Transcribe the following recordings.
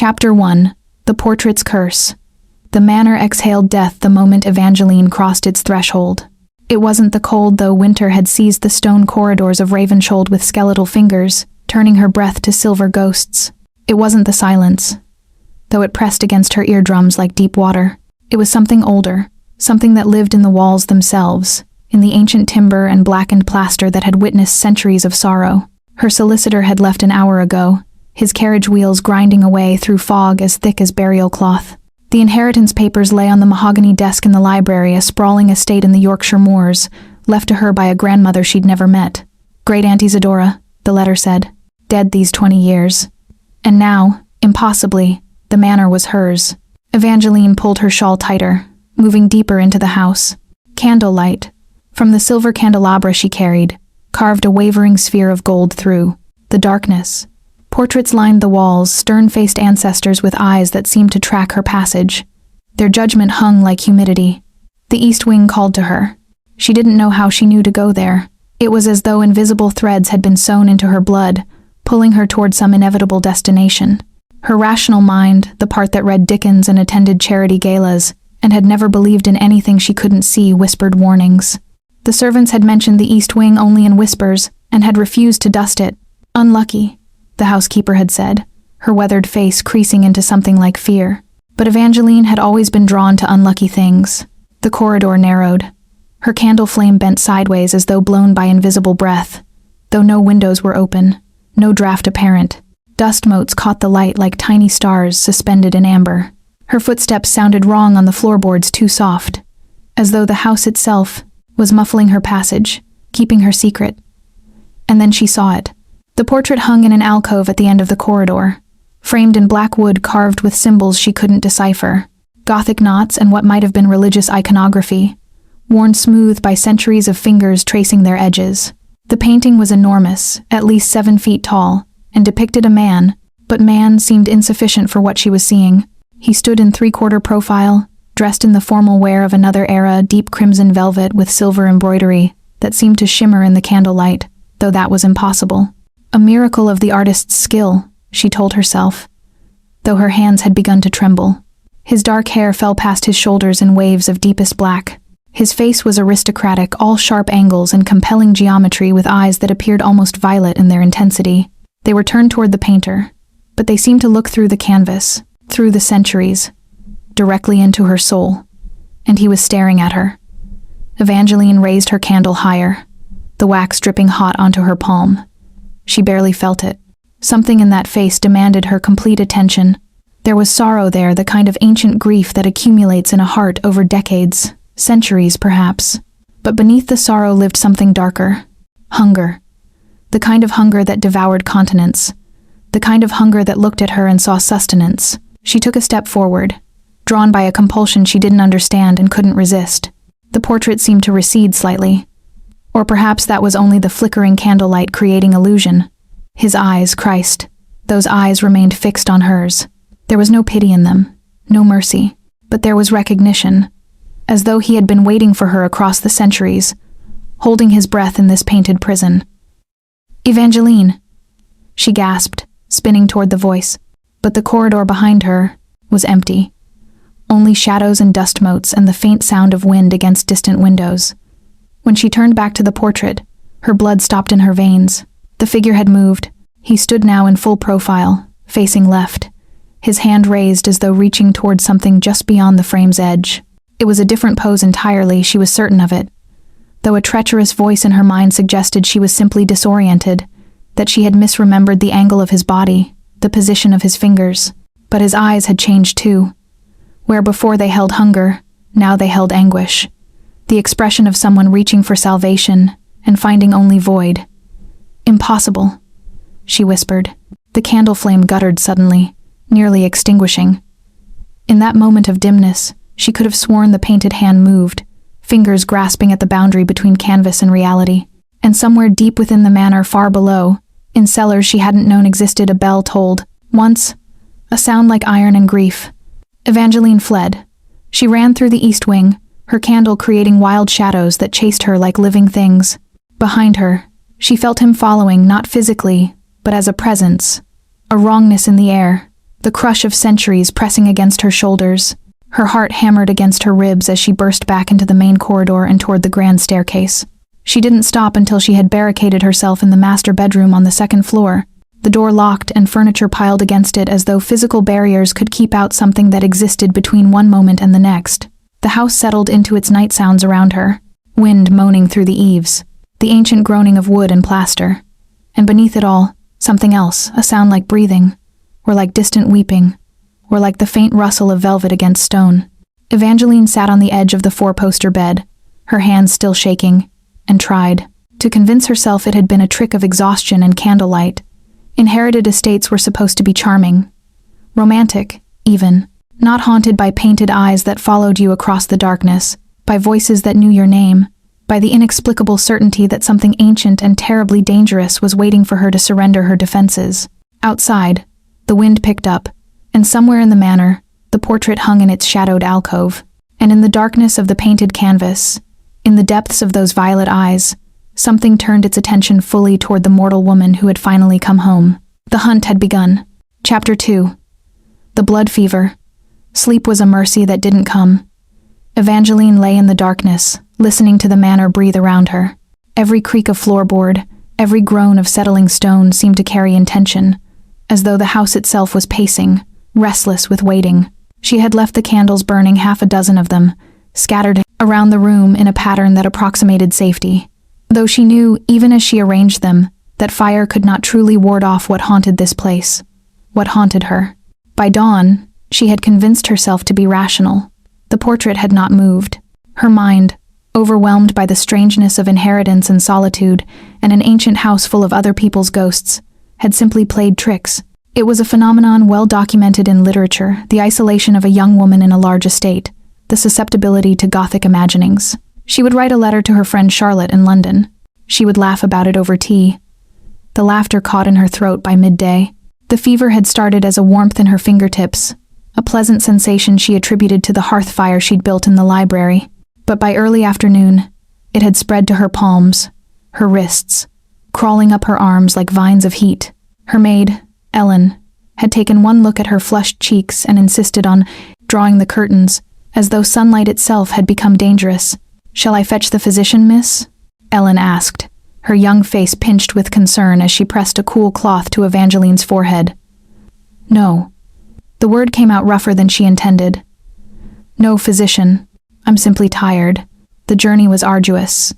Chapter 1. The Portrait's Curse. The manor exhaled death the moment Evangeline crossed its threshold. It wasn't the cold, though winter had seized the stone corridors of Ravenshold with skeletal fingers, turning her breath to silver ghosts. It wasn't the silence, though it pressed against her eardrums like deep water. It was something older, something that lived in the walls themselves, in the ancient timber and blackened plaster that had witnessed centuries of sorrow. Her solicitor had left an hour ago, his carriage wheels grinding away through fog as thick as burial cloth. The inheritance papers lay on the mahogany desk in the library, a sprawling estate in the Yorkshire moors, left to her by a grandmother she'd never met. Great Aunt Isadora, the letter said, dead these 20 years. And now, impossibly, the manor was hers. Evangeline pulled her shawl tighter, moving deeper into the house. Candlelight, from the silver candelabra she carried, carved a wavering sphere of gold through the darkness. Portraits lined the walls, stern-faced ancestors with eyes that seemed to track her passage. Their judgment hung like humidity. The east wing called to her. She didn't know how she knew to go there. It was as though invisible threads had been sewn into her blood, pulling her toward some inevitable destination. Her rational mind, the part that read Dickens and attended charity galas, and had never believed in anything she couldn't see, whispered warnings. The servants had mentioned the east wing only in whispers, and had refused to dust it. Unlucky, the housekeeper had said, her weathered face creasing into something like fear. But Evangeline had always been drawn to unlucky things. The corridor narrowed. Her candle flame bent sideways as though blown by invisible breath, though no windows were open, no draft apparent. Dust motes caught the light like tiny stars suspended in amber. Her footsteps sounded wrong on the floorboards, too soft, as though the house itself was muffling her passage, keeping her secret. And then she saw it. The portrait hung in an alcove at the end of the corridor, framed in black wood carved with symbols she couldn't decipher, Gothic knots and what might have been religious iconography, worn smooth by centuries of fingers tracing their edges. The painting was enormous, at least 7 feet tall, and depicted a man, but man seemed insufficient for what she was seeing. He stood in 3/4 profile, dressed in the formal wear of another era, deep crimson velvet with silver embroidery that seemed to shimmer in the candlelight, though that was impossible. A miracle of the artist's skill, she told herself, though her hands had begun to tremble. His dark hair fell past his shoulders in waves of deepest black. His face was aristocratic, all sharp angles and compelling geometry, with eyes that appeared almost violet in their intensity. They were turned toward the painter, but they seemed to look through the canvas, through the centuries, directly into her soul, and he was staring at her. Evangeline raised her candle higher, the wax dripping hot onto her palm. She barely felt it. Something in that face demanded her complete attention. There was sorrow there, the kind of ancient grief that accumulates in a heart over decades, centuries perhaps. But beneath the sorrow lived something darker. Hunger. The kind of hunger that devoured continents. The kind of hunger that looked at her and saw sustenance. She took a step forward, drawn by a compulsion she didn't understand and couldn't resist. The portrait seemed to recede slightly. Or perhaps that was only the flickering candlelight creating illusion. His eyes, Christ, those eyes remained fixed on hers. There was no pity in them, no mercy, but there was recognition, as though he had been waiting for her across the centuries, holding his breath in this painted prison. "Evangeline," she gasped, spinning toward the voice, but the corridor behind her was empty. Only shadows and dust motes and the faint sound of wind against distant windows. When she turned back to the portrait, her blood stopped in her veins. The figure had moved. He stood now in full profile, facing left, his hand raised as though reaching toward something just beyond the frame's edge. It was a different pose entirely, she was certain of it, though a treacherous voice in her mind suggested she was simply disoriented, that she had misremembered the angle of his body, the position of his fingers. But his eyes had changed too. Where before they held hunger, now they held anguish. The expression of someone reaching for salvation and finding only void. "Impossible," she whispered. The candle flame guttered suddenly, nearly extinguishing. In that moment of dimness, she could have sworn the painted hand moved, fingers grasping at the boundary between canvas and reality. And somewhere deep within the manor, far below, in cellars she hadn't known existed, a bell tolled, once, a sound like iron and grief. Evangeline fled. She ran through the east wing, her candle creating wild shadows that chased her like living things. Behind her, she felt him following, not physically, but as a presence, a wrongness in the air, the crush of centuries pressing against her shoulders. Her heart hammered against her ribs as she burst back into the main corridor and toward the grand staircase. She didn't stop until she had barricaded herself in the master bedroom on the second floor, the door locked and furniture piled against it as though physical barriers could keep out something that existed between one moment and the next. The house settled into its night sounds around her, wind moaning through the eaves, the ancient groaning of wood and plaster. And beneath it all, something else, a sound like breathing, or like distant weeping, or like the faint rustle of velvet against stone. Evangeline sat on the edge of the four-poster bed, her hands still shaking, and tried to convince herself it had been a trick of exhaustion and candlelight. Inherited estates were supposed to be charming, romantic, even, not haunted by painted eyes that followed you across the darkness, by voices that knew your name, by the inexplicable certainty that something ancient and terribly dangerous was waiting for her to surrender her defenses. Outside, the wind picked up, and somewhere in the manor, the portrait hung in its shadowed alcove, and in the darkness of the painted canvas, in the depths of those violet eyes, something turned its attention fully toward the mortal woman who had finally come home. The hunt had begun. Chapter 2. The blood fever. Sleep was a mercy that didn't come. Evangeline lay in the darkness, listening to the manor breathe around her. Every creak of floorboard, every groan of settling stone seemed to carry intention, as though the house itself was pacing, restless with waiting. She had left the candles burning, half a dozen of them, scattered around the room in a pattern that approximated safety, though she knew, even as she arranged them, that fire could not truly ward off what haunted this place, what haunted her. By dawn, she had convinced herself to be rational. The portrait had not moved. Her mind, overwhelmed by the strangeness of inheritance and solitude and an ancient house full of other people's ghosts, had simply played tricks. It was a phenomenon well documented in literature, the isolation of a young woman in a large estate, the susceptibility to Gothic imaginings. She would write a letter to her friend Charlotte in London. She would laugh about it over tea. The laughter caught in her throat by midday. The fever had started as a warmth in her fingertips, a pleasant sensation she attributed to the hearth fire she'd built in the library. But by early afternoon, it had spread to her palms, her wrists, crawling up her arms like vines of heat. Her maid, Ellen, had taken one look at her flushed cheeks and insisted on drawing the curtains, as though sunlight itself had become dangerous. "Shall I fetch the physician, miss?" Ellen asked, her young face pinched with concern as she pressed a cool cloth to Evangeline's forehead. "No." The word came out rougher than she intended. "No, physician. I'm simply tired. The journey was arduous."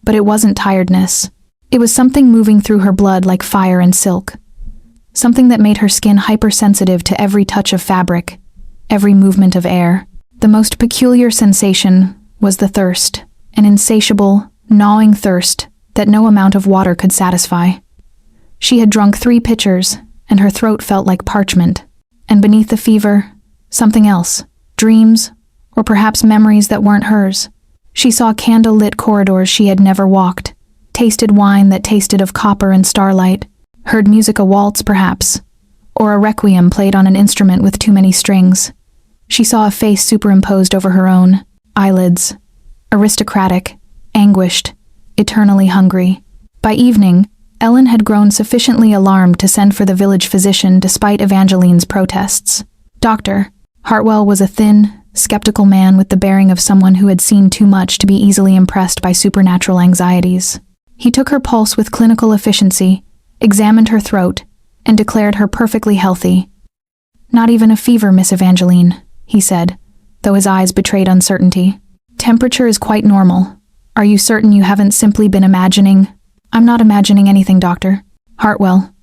But it wasn't tiredness. It was something moving through her blood like fire and silk. Something that made her skin hypersensitive to every touch of fabric, every movement of air. The most peculiar sensation was the thirst, an insatiable, gnawing thirst that no amount of water could satisfy. She had drunk 3 pitchers, and her throat felt like parchment. And beneath the fever, something else, dreams, or perhaps memories that weren't hers. She saw candle-lit corridors she had never walked, tasted wine that tasted of copper and starlight, heard music, a waltz perhaps, or a requiem played on an instrument with too many strings. She saw a face superimposed over her own, eyelids, aristocratic, anguished, eternally hungry. By evening, Ellen had grown sufficiently alarmed to send for the village physician despite Evangeline's protests. Dr. Hartwell was a thin, skeptical man with the bearing of someone who had seen too much to be easily impressed by supernatural anxieties. He took her pulse with clinical efficiency, examined her throat, and declared her perfectly healthy. "Not even a fever, Miss Evangeline," he said, though his eyes betrayed uncertainty. "Temperature is quite normal. Are you certain you haven't simply been imagining?" "I'm not imagining anything, Doctor. Hartwell."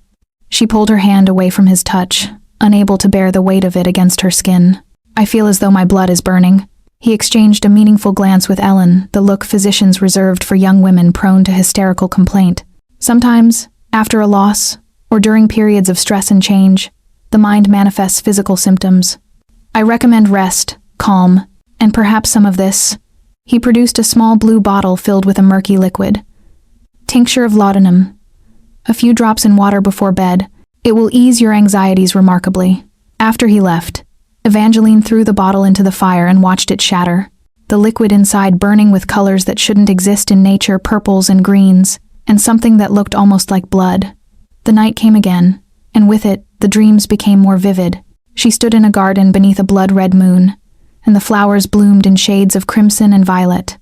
She pulled her hand away from his touch, unable to bear the weight of it against her skin. "I feel as though my blood is burning." He exchanged a meaningful glance with Ellen, the look physicians reserved for young women prone to hysterical complaint. Sometimes, after a loss, or during periods of stress and change, the mind manifests physical symptoms. "I recommend rest, calm, and perhaps some of this." He produced a small blue bottle filled with a murky liquid. "Tincture of laudanum. A few drops in water before bed. It will ease your anxieties remarkably." After he left, Evangeline threw the bottle into the fire and watched it shatter, the liquid inside burning with colors that shouldn't exist in nature, purples and greens, and something that looked almost like blood. The night came again, and with it, the dreams became more vivid. She stood in a garden beneath a blood-red moon, and the flowers bloomed in shades of crimson and violet.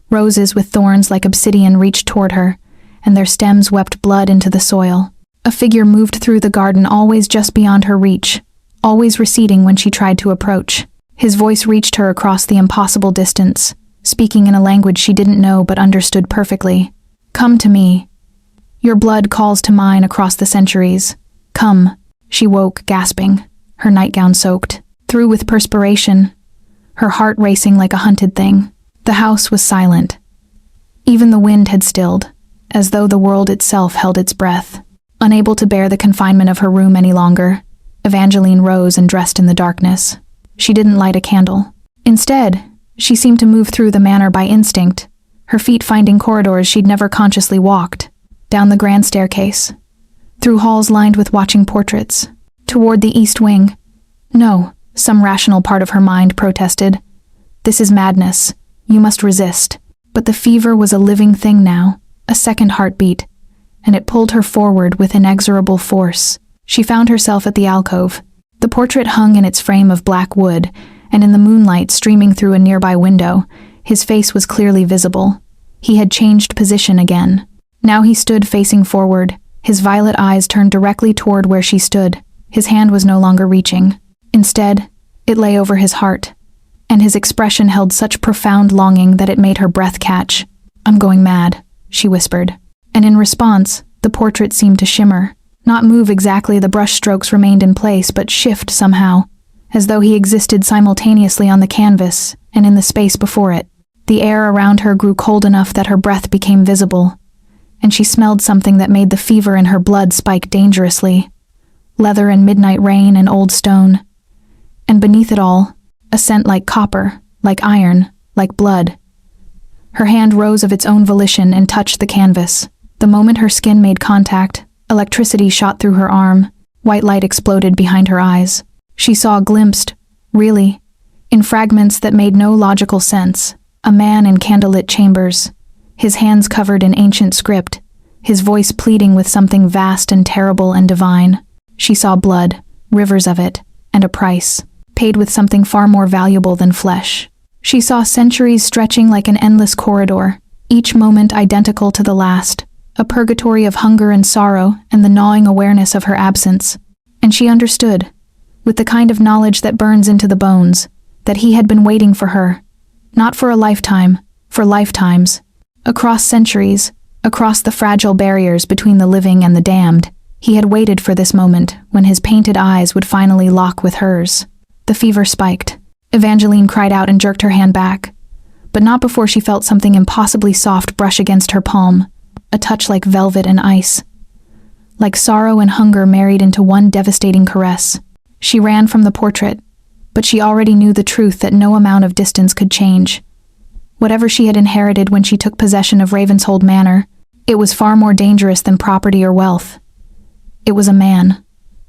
Roses with thorns like obsidian reached toward her, and their stems wept blood into the soil. A figure moved through the garden, always just beyond her reach, always receding when she tried to approach. His voice reached her across the impossible distance, speaking in a language she didn't know but understood perfectly. "Come to me. Your blood calls to mine across the centuries. Come." She woke, gasping, her nightgown soaked through with perspiration, her heart racing like a hunted thing. The house was silent. Even the wind had stilled, as though the world itself held its breath. Unable to bear the confinement of her room any longer, Evangeline rose and dressed in the darkness. She didn't light a candle. Instead, she seemed to move through the manor by instinct, her feet finding corridors she'd never consciously walked, down the grand staircase, through halls lined with watching portraits, toward the east wing. "No," some rational part of her mind protested. "This is madness. You must resist." But the fever was a living thing now, a second heartbeat, and it pulled her forward with inexorable force. She found herself at the alcove. The portrait hung in its frame of black wood, and in the moonlight streaming through a nearby window, his face was clearly visible. He had changed position again. Now he stood facing forward, his violet eyes turned directly toward where she stood. His hand was no longer reaching. Instead, it lay over his heart, and his expression held such profound longing that it made her breath catch. "I'm going mad," she whispered. And in response, the portrait seemed to shimmer. Not move exactly, the brush strokes remained in place, but shift somehow, as though he existed simultaneously on the canvas and in the space before it. The air around her grew cold enough that her breath became visible, and she smelled something that made the fever in her blood spike dangerously. Leather and midnight rain and old stone. And beneath it all, a scent like copper, like iron, like blood. Her hand rose of its own volition and touched the canvas. The moment her skin made contact, electricity shot through her arm. White light exploded behind her eyes. She saw glimpsed, really, in fragments that made no logical sense, a man in candlelit chambers, his hands covered in ancient script, his voice pleading with something vast and terrible and divine. She saw blood, rivers of it, and a price, paid with something far more valuable than flesh. She saw centuries stretching like an endless corridor, each moment identical to the last, a purgatory of hunger and sorrow and the gnawing awareness of her absence. And she understood, with the kind of knowledge that burns into the bones, that he had been waiting for her, not for a lifetime, for lifetimes. Across centuries, across the fragile barriers between the living and the damned, he had waited for this moment when his painted eyes would finally lock with hers. The fever spiked. Evangeline cried out and jerked her hand back, but not before she felt something impossibly soft brush against her palm, a touch like velvet and ice, like sorrow and hunger married into one devastating caress. She ran from the portrait, but she already knew the truth that no amount of distance could change. Whatever she had inherited when she took possession of Ravenshold Manor, it was far more dangerous than property or wealth. It was a man,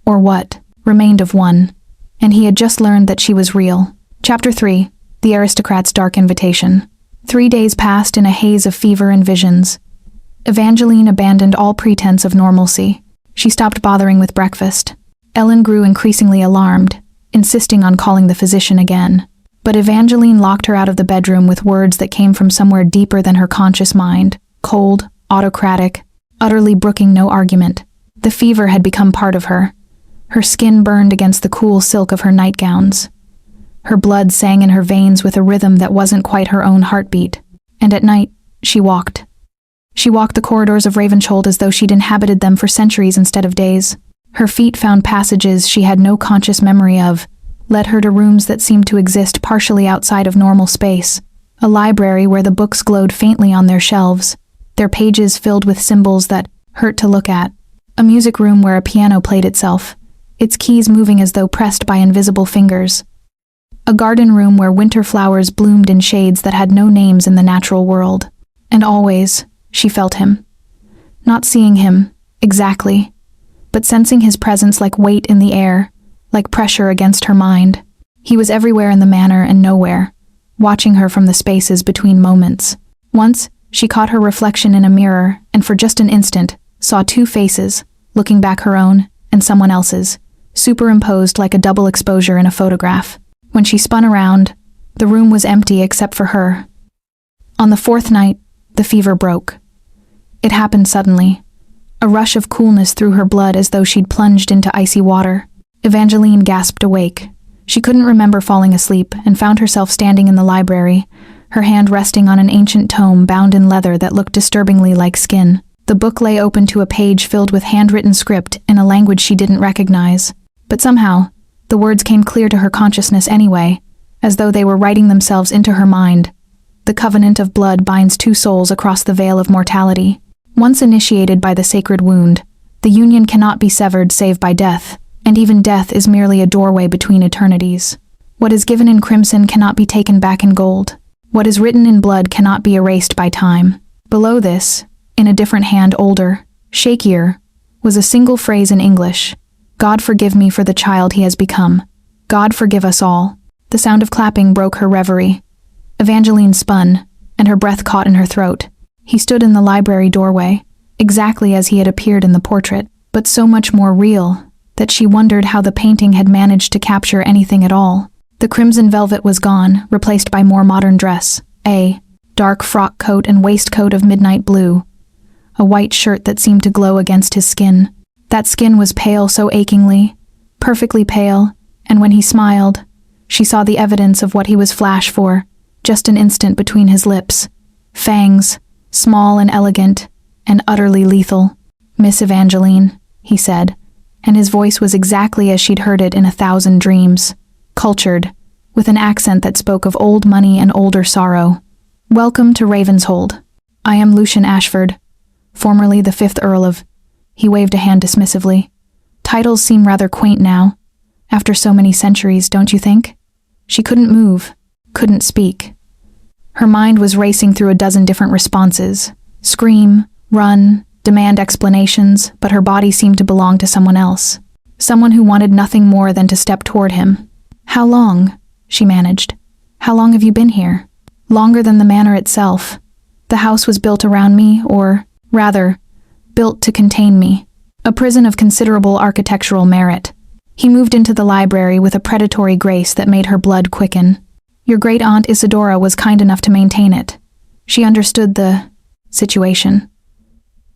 or what remained of one, and he had just learned that she was real. Chapter 3. The Aristocrat's Dark Invitation. 3 days passed in a haze of fever and visions. Evangeline abandoned all pretense of normalcy. She stopped bothering with breakfast. Ellen grew increasingly alarmed, insisting on calling the physician again. But Evangeline locked her out of the bedroom with words that came from somewhere deeper than her conscious mind, cold, autocratic, utterly brooking no argument. The fever had become part of her. Her skin burned against the cool silk of her nightgowns. Her blood sang in her veins with a rhythm that wasn't quite her own heartbeat. And at night, she walked. She walked the corridors of Ravenshold as though she'd inhabited them for centuries instead of days. Her feet found passages she had no conscious memory of, led her to rooms that seemed to exist partially outside of normal space. A library where the books glowed faintly on their shelves, their pages filled with symbols that hurt to look at. A music room where a piano played itself, its keys moving as though pressed by invisible fingers. A garden room where winter flowers bloomed in shades that had no names in the natural world. And always, she felt him. Not seeing him, exactly, but sensing his presence like weight in the air, like pressure against her mind. He was everywhere in the manor and nowhere, watching her from the spaces between moments. Once, she caught her reflection in a mirror and for just an instant, saw two faces, looking back her own and someone else's, superimposed like a double exposure in a photograph. When she spun around, the room was empty except for her. On the fourth night, the fever broke. It happened suddenly. A rush of coolness through her blood as though she'd plunged into icy water. Evangeline gasped awake. She couldn't remember falling asleep and found herself standing in the library, her hand resting on an ancient tome bound in leather that looked disturbingly like skin. The book lay open to a page filled with handwritten script in a language she didn't recognize. But somehow, the words came clear to her consciousness anyway, as though they were writing themselves into her mind. The covenant of blood binds two souls across the veil of mortality. Once initiated by the sacred wound, the union cannot be severed save by death, and even death is merely a doorway between eternities. What is given in crimson cannot be taken back in gold. What is written in blood cannot be erased by time. Below this, in a different hand older, shakier, was a single phrase in English. God forgive me for the child he has become. God forgive us all. The sound of clapping broke her reverie. Evangeline spun, and her breath caught in her throat. He stood in the library doorway, exactly as he had appeared in the portrait, but so much more real that she wondered how the painting had managed to capture anything at all. The crimson velvet was gone, replaced by more modern dress, a dark frock coat and waistcoat of midnight blue, a white shirt that seemed to glow against his skin. That skin was pale so achingly, perfectly pale, and when he smiled, she saw the evidence of what he was flash for, just an instant between his lips. Fangs, small and elegant, and utterly lethal. "Miss Evangeline," he said, and his voice was exactly as she'd heard it in 1,000 dreams. Cultured, with an accent that spoke of old money and older sorrow. "Welcome to Ravenshold. I am Lucian Ashford, formerly the 5th Earl of..." He waved a hand dismissively. "Titles seem rather quaint now, after so many centuries, don't you think?" She couldn't move, couldn't speak. Her mind was racing through a dozen different responses. Scream, run, demand explanations, but her body seemed to belong to someone else. Someone who wanted nothing more than to step toward him. "How long?" she managed. "How long have you been here?" "Longer than the manor itself. The house was built around me, or, rather, built to contain me. A prison of considerable architectural merit." He moved into the library with a predatory grace that made her blood quicken. "Your great-aunt Isidora was kind enough to maintain it. She understood the situation.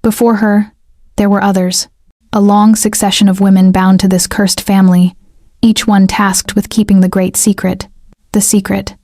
Before her, there were others. A long succession of women bound to this cursed family, each one tasked with keeping the great secret. The secret.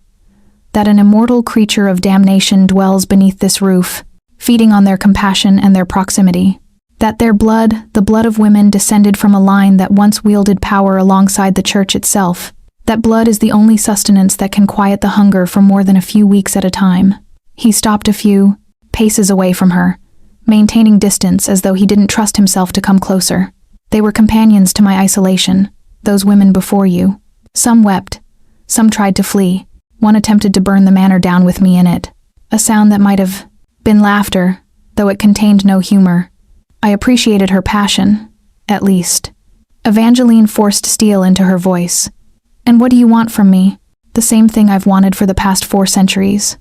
That an immortal creature of damnation dwells beneath this roof, feeding on their compassion and their proximity. That their blood, the blood of women, descended from a line that once wielded power alongside the church itself. That blood is the only sustenance that can quiet the hunger for more than a few weeks at a time." He stopped a few paces away from her, maintaining distance as though he didn't trust himself to come closer. "They were companions to my isolation, those women before you. Some wept, some tried to flee. One attempted to burn the manor down with me in it. A sound that might have been laughter, though it contained no humor. I appreciated her passion, at least." Evangeline forced steel into her voice. "And what do you want from me?" "The same thing I've wanted for the past 4 centuries.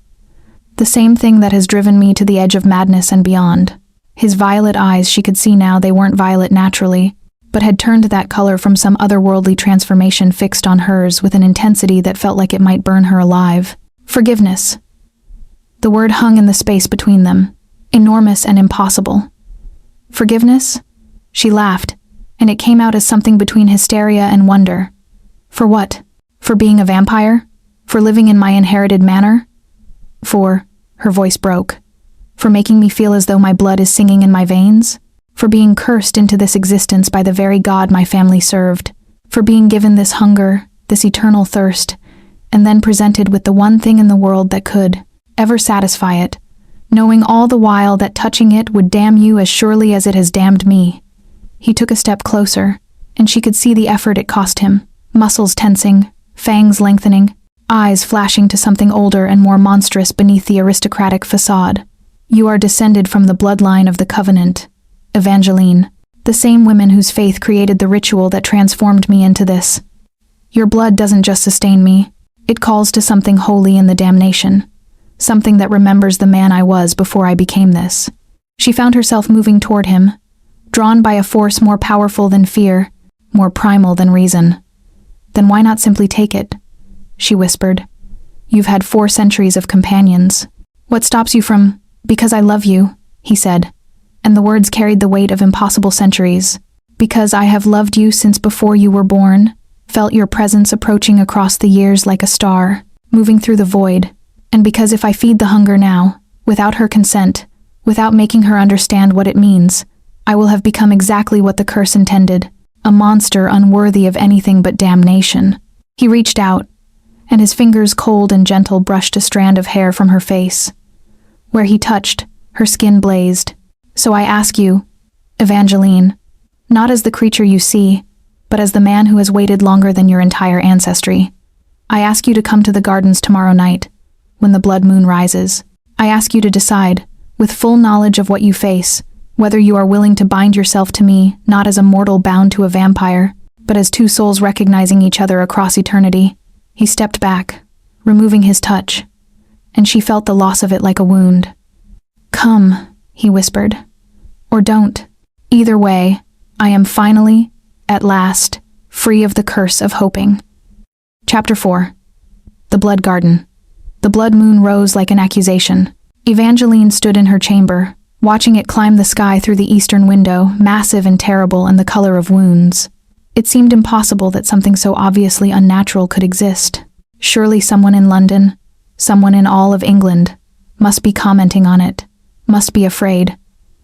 The same thing that has driven me to the edge of madness and beyond." His violet eyes, she could see now they weren't violet naturally, but had turned that color from some otherworldly transformation fixed on hers with an intensity that felt like it might burn her alive. "Forgiveness." The word hung in the space between them, enormous and impossible. "Forgiveness?" She laughed, and it came out as something between hysteria and wonder. "For what? For being a vampire? For living in my inherited manor? For," her voice broke, "for making me feel as though my blood is singing in my veins? For being cursed into this existence by the very God my family served? For being given this hunger, this eternal thirst, and then presented with the one thing in the world that could ever satisfy it, knowing all the while that touching it would damn you as surely as it has damned me?" He took a step closer, and she could see the effort it cost him, muscles tensing, fangs lengthening, eyes flashing to something older and more monstrous beneath the aristocratic facade. "You are descended from the bloodline of the Covenant, Evangeline, the same women whose faith created the ritual that transformed me into this. Your blood doesn't just sustain me, it calls to something holy in the damnation, something that remembers the man I was before I became this." She found herself moving toward him, drawn by a force more powerful than fear, more primal than reason. Then why not simply take it? She whispered. You've had 4 centuries of companions. What stops you from— Because I love you, he said, and the words carried the weight of impossible centuries. Because I have loved you since before you were born, felt your presence approaching across the years like a star, moving through the void. And because if I feed the hunger now, without her consent, without making her understand what it means, I will have become exactly what the curse intended, a monster unworthy of anything but damnation. He reached out, and his fingers, cold and gentle, brushed a strand of hair from her face. Where he touched, her skin blazed. So I ask you, Evangeline, not as the creature you see, but as the man who has waited longer than your entire ancestry. I ask you to come to the gardens tomorrow night, when the blood moon rises. I ask you to decide, with full knowledge of what you face, whether you are willing to bind yourself to me, not as a mortal bound to a vampire, but as 2 souls recognizing each other across eternity. He stepped back, removing his touch, and she felt the loss of it like a wound. Come, he whispered, or don't. Either way, I am finally, at last, free of the curse of hoping. Chapter 4. The Blood Garden. The blood moon rose like an accusation. Evangeline stood in her chamber, watching it climb the sky through the eastern window, massive and terrible and the color of wounds. It seemed impossible that something so obviously unnatural could exist. Surely someone in London, someone in all of England, must be commenting on it, must be afraid.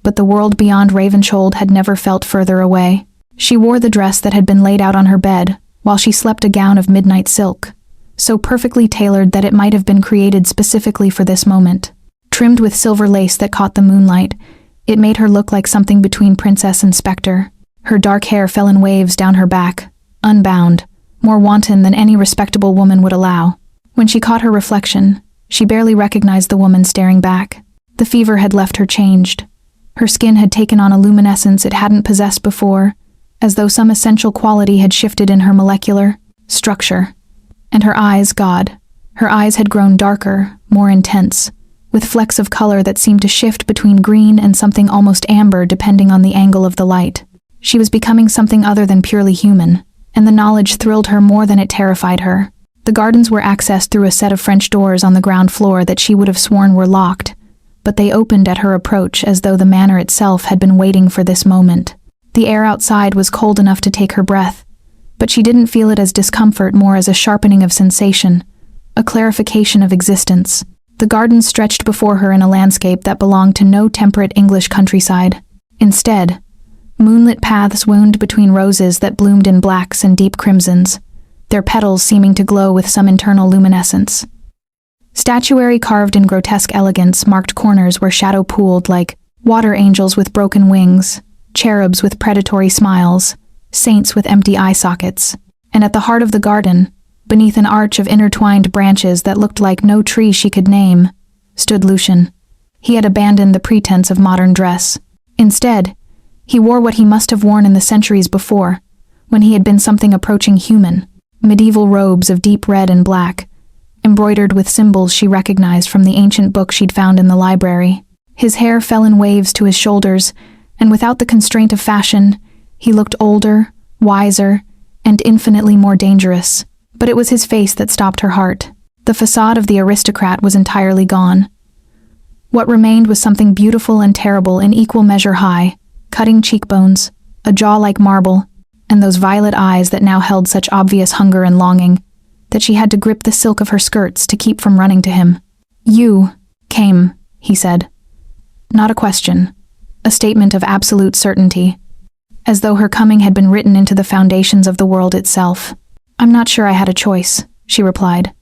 But the world beyond Ravenshold had never felt further away. She wore the dress that had been laid out on her bed, while she slept a gown of midnight silk, so perfectly tailored that it might have been created specifically for this moment. Trimmed with silver lace that caught the moonlight, it made her look like something between princess and specter. Her dark hair fell in waves down her back, unbound, more wanton than any respectable woman would allow. When she caught her reflection, she barely recognized the woman staring back. The fever had left her changed. Her skin had taken on a luminescence it hadn't possessed before, as though some essential quality had shifted in her molecular structure. And her eyes, her eyes had grown darker, more intense, with flecks of color that seemed to shift between green and something almost amber depending on the angle of the light. She was becoming something other than purely human, and the knowledge thrilled her more than it terrified her. The gardens were accessed through a set of French doors on the ground floor that she would have sworn were locked, but they opened at her approach as though the manor itself had been waiting for this moment. The air outside was cold enough to take her breath, but she didn't feel it as discomfort, more as a sharpening of sensation, a clarification of existence. The gardens stretched before her in a landscape that belonged to no temperate English countryside. Instead, moonlit paths wound between roses that bloomed in blacks and deep crimsons, their petals seeming to glow with some internal luminescence. Statuary carved in grotesque elegance marked corners where shadow pooled like water angels with broken wings, cherubs with predatory smiles, saints with empty eye sockets. And at the heart of the garden, beneath an arch of intertwined branches that looked like no tree she could name, stood Lucian. He had abandoned the pretense of modern dress. Instead, he wore what he must have worn in the centuries before, when he had been something approaching human, medieval robes of deep red and black, embroidered with symbols she recognized from the ancient book she'd found in the library. His hair fell in waves to his shoulders, and without the constraint of fashion, he looked older, wiser, and infinitely more dangerous. But it was his face that stopped her heart. The facade of the aristocrat was entirely gone. What remained was something beautiful and terrible in equal measure: high, cutting cheekbones, a jaw like marble, and those violet eyes that now held such obvious hunger and longing that she had to grip the silk of her skirts to keep from running to him. "You came," he said. Not a question, a statement of absolute certainty, as though her coming had been written into the foundations of the world itself. "I'm not sure I had a choice," she replied.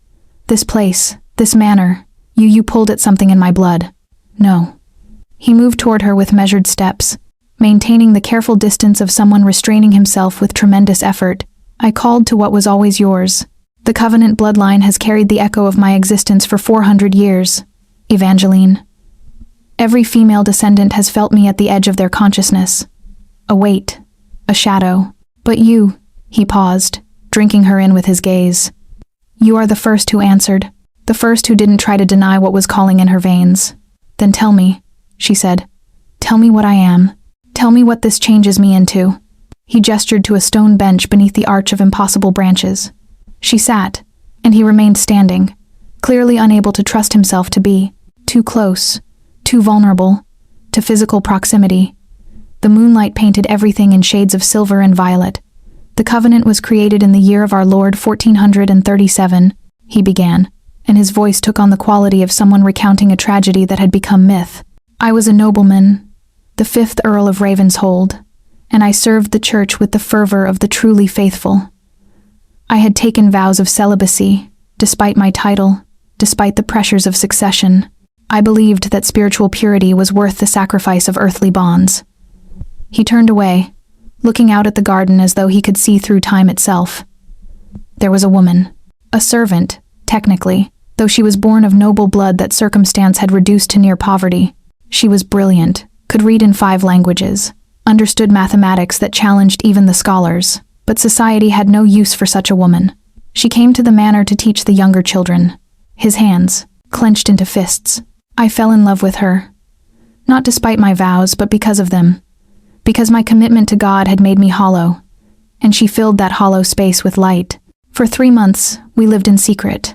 "This place, this manor, you pulled at something in my blood." "No." He moved toward her with measured steps, maintaining the careful distance of someone restraining himself with tremendous effort. "I called to what was always yours. The Covenant bloodline has carried the echo of my existence for 400 years, Evangeline. Every female descendant has felt me at the edge of their consciousness. A weight, a shadow. But you," he paused, drinking her in with his gaze. "You are the first who answered, the first who didn't try to deny what was calling in her veins." "Then tell me," she said. "Tell me what I am. Tell me what this changes me into." He gestured to a stone bench beneath the arch of impossible branches. She sat, and he remained standing, clearly unable to trust himself to be too close, too vulnerable, to physical proximity. The moonlight painted everything in shades of silver and violet. The covenant was created in the year of our Lord 1437, he began, and his voice took on the quality of someone recounting a tragedy that had become myth. I was a nobleman, the 5th Earl of Ravenshold, and I served the church with the fervor of the truly faithful. I had taken vows of celibacy, despite my title, despite the pressures of succession. I believed that spiritual purity was worth the sacrifice of earthly bonds. He turned away, looking out at the garden as though he could see through time itself. There was a woman, a servant, technically, though she was born of noble blood that circumstance had reduced to near poverty. She was brilliant, could read in 5 languages, understood mathematics that challenged even the scholars, but society had no use for such a woman. She came to the manor to teach the younger children. His hands, clenched into fists. I fell in love with her. Not despite my vows, but because of them. Because my commitment to God had made me hollow, and she filled that hollow space with light. For 3 months, we lived in secret.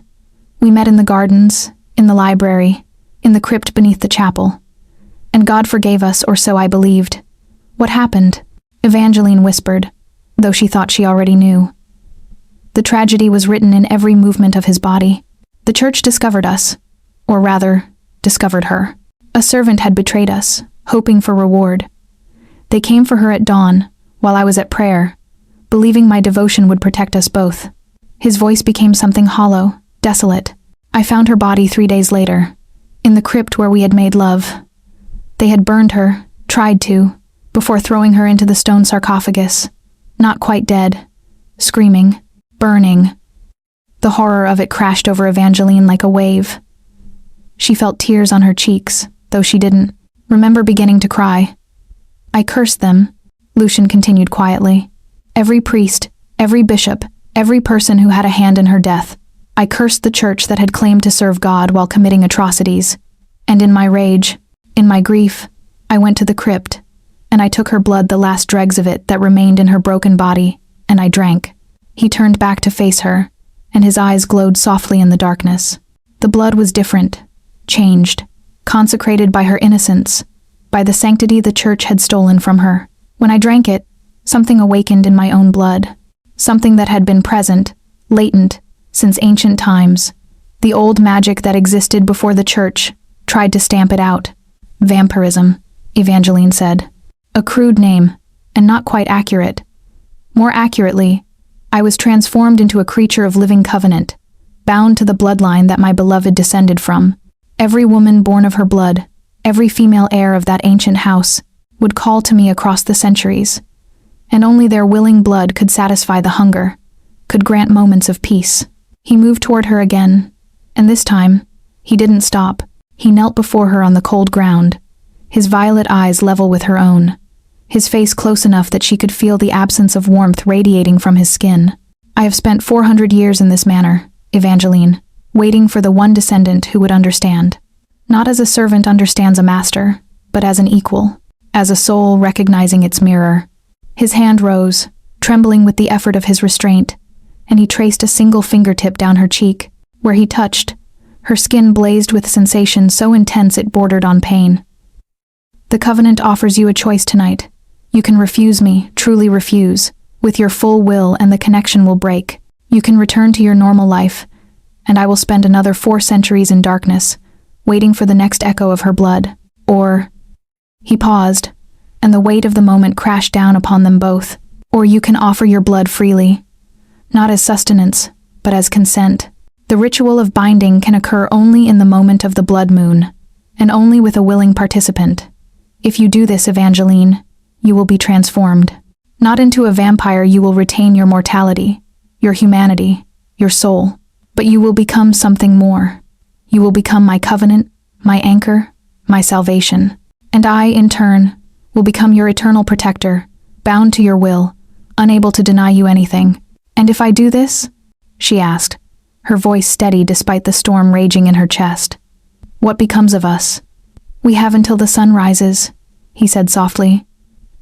We met in the gardens, in the library, in the crypt beneath the chapel. And God forgave us, or so I believed. What happened? Evangeline whispered, though she thought she already knew. The tragedy was written in every movement of his body. The church discovered us, or rather, discovered her. A servant had betrayed us, hoping for reward. They came for her at dawn, while I was at prayer, believing my devotion would protect us both. His voice became something hollow, desolate. I found her body 3 days later, in the crypt where we had made love. They had burned her, tried to, before throwing her into the stone sarcophagus, not quite dead, screaming, burning. The horror of it crashed over Evangeline like a wave. She felt tears on her cheeks, though she didn't remember beginning to cry. I cursed them, Lucian continued quietly. Every priest, every bishop, every person who had a hand in her death. I cursed the church that had claimed to serve God while committing atrocities. And in my rage, in my grief, I went to the crypt, and I took her blood, the last dregs of it that remained in her broken body, and I drank. He turned back to face her, and his eyes glowed softly in the darkness. The blood was different, changed, consecrated by her innocence, by the sanctity the church had stolen from her. When I drank it, something awakened in my own blood, something that had been present, latent, since ancient times. The old magic that existed before the church tried to stamp it out. Vampirism, Evangeline said. A crude name, and not quite accurate. More accurately, I was transformed into a creature of living covenant, bound to the bloodline that my beloved descended from. Every woman born of her blood, every female heir of that ancient house, would call to me across the centuries, and only their willing blood could satisfy the hunger, could grant moments of peace. He moved toward her again, and this time, he didn't stop. He knelt before her on the cold ground, his violet eyes level with her own, his face close enough that she could feel the absence of warmth radiating from his skin. I have spent 400 years in this manner, Evangeline, waiting for the one descendant who would understand. Not as a servant understands a master, but as an equal, as a soul recognizing its mirror. His hand rose, trembling with the effort of his restraint, and he traced a single fingertip down her cheek. Where he touched, her skin blazed with sensation so intense it bordered on pain. The covenant offers you a choice tonight. You can refuse me, truly refuse, with your full will, and the connection will break. You can return to your normal life, and I will spend another 4 centuries in darkness, waiting for the next echo of her blood. Or... He paused, and the weight of the moment crashed down upon them both. Or you can offer your blood freely, not as sustenance, but as consent. The ritual of binding can occur only in the moment of the blood moon, and only with a willing participant. If you do this, Evangeline, you will be transformed. Not into a vampire, you will retain your mortality, your humanity, your soul, but you will become something more. You will become my covenant, my anchor, my salvation. And I, in turn, will become your eternal protector, bound to your will, unable to deny you anything. And if I do this? She asked, her voice steady despite the storm raging in her chest. What becomes of us? We have until the sun rises, he said softly.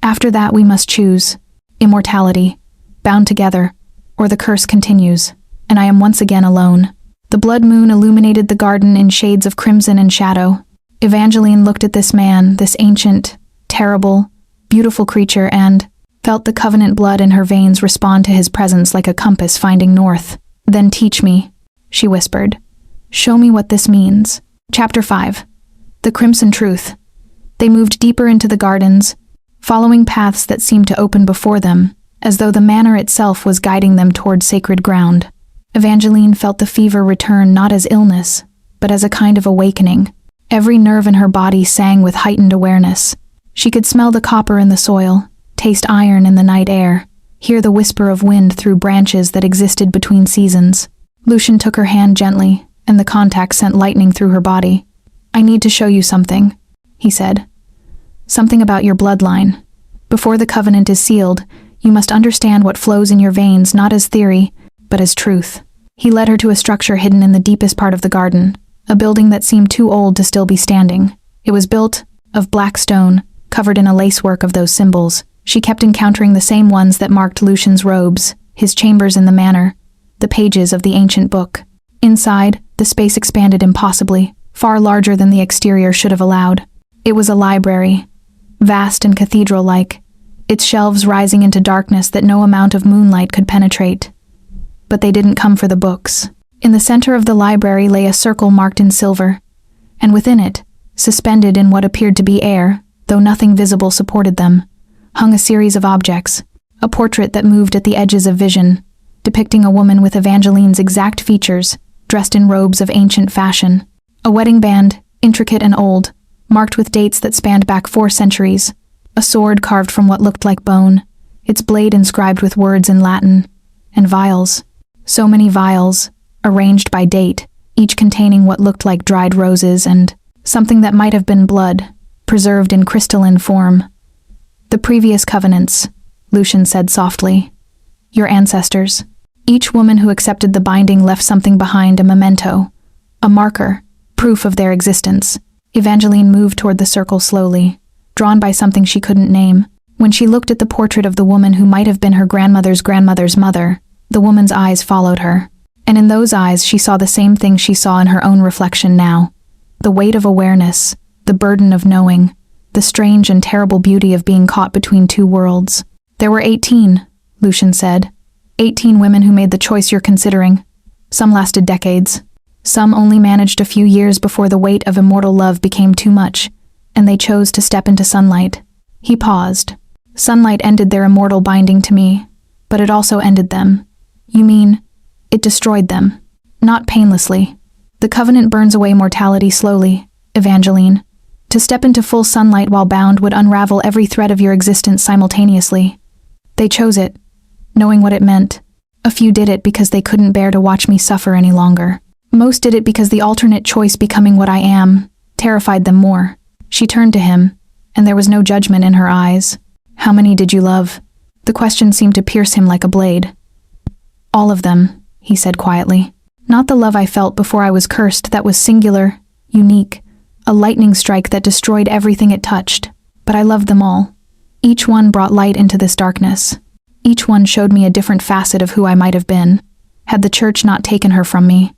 After that we must choose. immortality, bound together, or the curse continues, and I am once again alone. The blood moon illuminated the garden in shades of crimson and shadow. Evangeline looked at this man, this ancient, terrible, beautiful creature, and felt the covenant blood in her veins respond to his presence like a compass finding north. "Then teach me," she whispered. "Show me what this means." Chapter 5. The Crimson Truth. They moved deeper into the gardens, following paths that seemed to open before them, as though the manor itself was guiding them toward sacred ground. Evangeline felt the fever return not as illness, but as a kind of awakening. Every nerve in her body sang with heightened awareness. She could smell the copper in the soil, taste iron in the night air, hear the whisper of wind through branches that existed between seasons. Lucian took her hand gently, and the contact sent lightning through her body. "I need to show you something," he said. "Something about your bloodline. Before the covenant is sealed, you must understand what flows in your veins not as theory, but as truth." He led her to a structure hidden in the deepest part of the garden, a building that seemed too old to still be standing. It was built of black stone, covered in a lacework of those symbols. She kept encountering the same ones that marked Lucian's robes, his chambers in the manor, the pages of the ancient book. Inside, the space expanded impossibly, far larger than the exterior should have allowed. It was a library, vast and cathedral-like, its shelves rising into darkness that no amount of moonlight could penetrate. But they didn't come for the books. In the center of the library lay a circle marked in silver, and within it, suspended in what appeared to be air, though nothing visible supported them, hung a series of objects, a portrait that moved at the edges of vision, depicting a woman with Evangeline's exact features, dressed in robes of ancient fashion. A wedding band, intricate and old, marked with dates that spanned back 4 centuries, a sword carved from what looked like bone, its blade inscribed with words in Latin, and vials. So many vials, arranged by date, each containing what looked like dried roses and something that might have been blood, preserved in crystalline form. "The previous covenants," Lucian said softly. "Your ancestors. Each woman who accepted the binding left something behind, a memento, a marker, proof of their existence." Evangeline moved toward the circle slowly, drawn by something she couldn't name. When she looked at the portrait of the woman who might have been her grandmother's grandmother's mother, the woman's eyes followed her. And in those eyes she saw the same thing she saw in her own reflection now. The weight of awareness, the burden of knowing, the strange and terrible beauty of being caught between 2 worlds. "There were 18, Lucian said. 18 women who made the choice you're considering. Some lasted decades. Some only managed a few years before the weight of immortal love became too much, and they chose to step into sunlight." He paused. "Sunlight ended their immortal binding to me, but it also ended them." "You mean, it destroyed them?" "Not painlessly. The covenant burns away mortality slowly, Evangeline. To step into full sunlight while bound would unravel every thread of your existence simultaneously. They chose it, knowing what it meant. A few did it because they couldn't bear to watch me suffer any longer. Most did it because the alternate choice, becoming what I am, terrified them more." She turned to him, and there was no judgment in her eyes. "How many did you love?" The question seemed to pierce him like a blade. "All of them," he said quietly. "Not the love I felt before I was cursed, that was singular, unique, a lightning strike that destroyed everything it touched. But I loved them all. Each one brought light into this darkness. Each one showed me a different facet of who I might have been, had the church not taken her from me."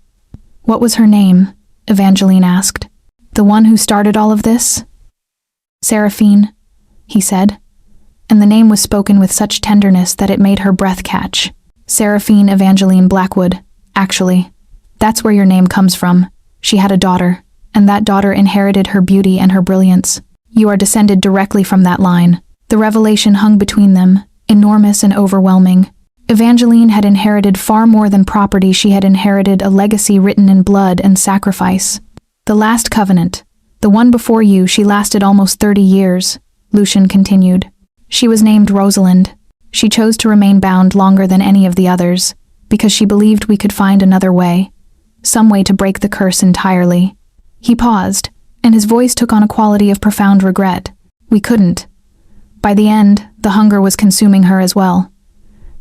"What was her name?" Evangeline asked. "The one who started all of this?" "Seraphine," he said, and the name was spoken with such tenderness that it made her breath catch. "Seraphine Evangeline Blackwood, actually. That's where your name comes from. She had a daughter, and that daughter inherited her beauty and her brilliance. You are descended directly from that line." The revelation hung between them, enormous and overwhelming. Evangeline had inherited far more than property. She had inherited a legacy written in blood and sacrifice. "The last covenant, the one before you, she lasted almost 30 years, Lucian continued. "She was named Rosalind. She chose to remain bound longer than any of the others, because she believed we could find another way, some way to break the curse entirely." He paused, and his voice took on a quality of profound regret. "We couldn't. By the end, the hunger was consuming her as well.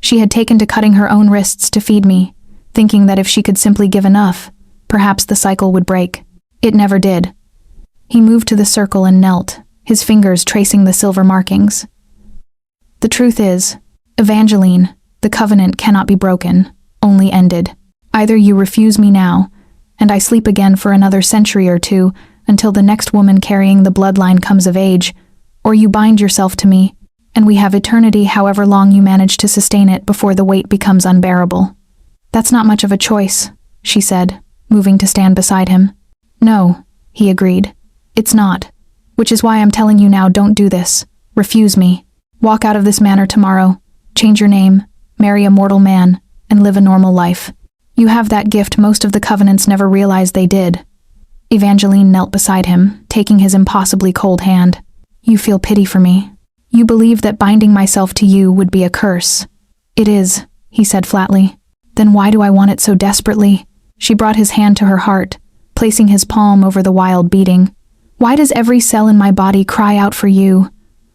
She had taken to cutting her own wrists to feed me, thinking that if she could simply give enough, perhaps the cycle would break. It never did." He moved to the circle and knelt, his fingers tracing the silver markings. "The truth is," Evangeline, the covenant cannot be broken, only ended. Either you refuse me now, and I sleep again for another century or two until the next woman carrying the bloodline comes of age, or you bind yourself to me, and we have eternity however long you manage to sustain it before the weight becomes unbearable. That's not much of a choice, she said, moving to stand beside him. No, he agreed. It's not. Which is why I'm telling you now, don't do this. Refuse me. Walk out of this manor tomorrow. Change your name, marry a mortal man, and live a normal life. You have that gift most of the covenants never realized they did. Evangeline knelt beside him, taking his impossibly cold hand. You feel pity for me. You believe that binding myself to you would be a curse. It is, he said flatly. Then why do I want it so desperately? She brought his hand to her heart, placing his palm over the wild beating. Why does every cell in my body cry out for you?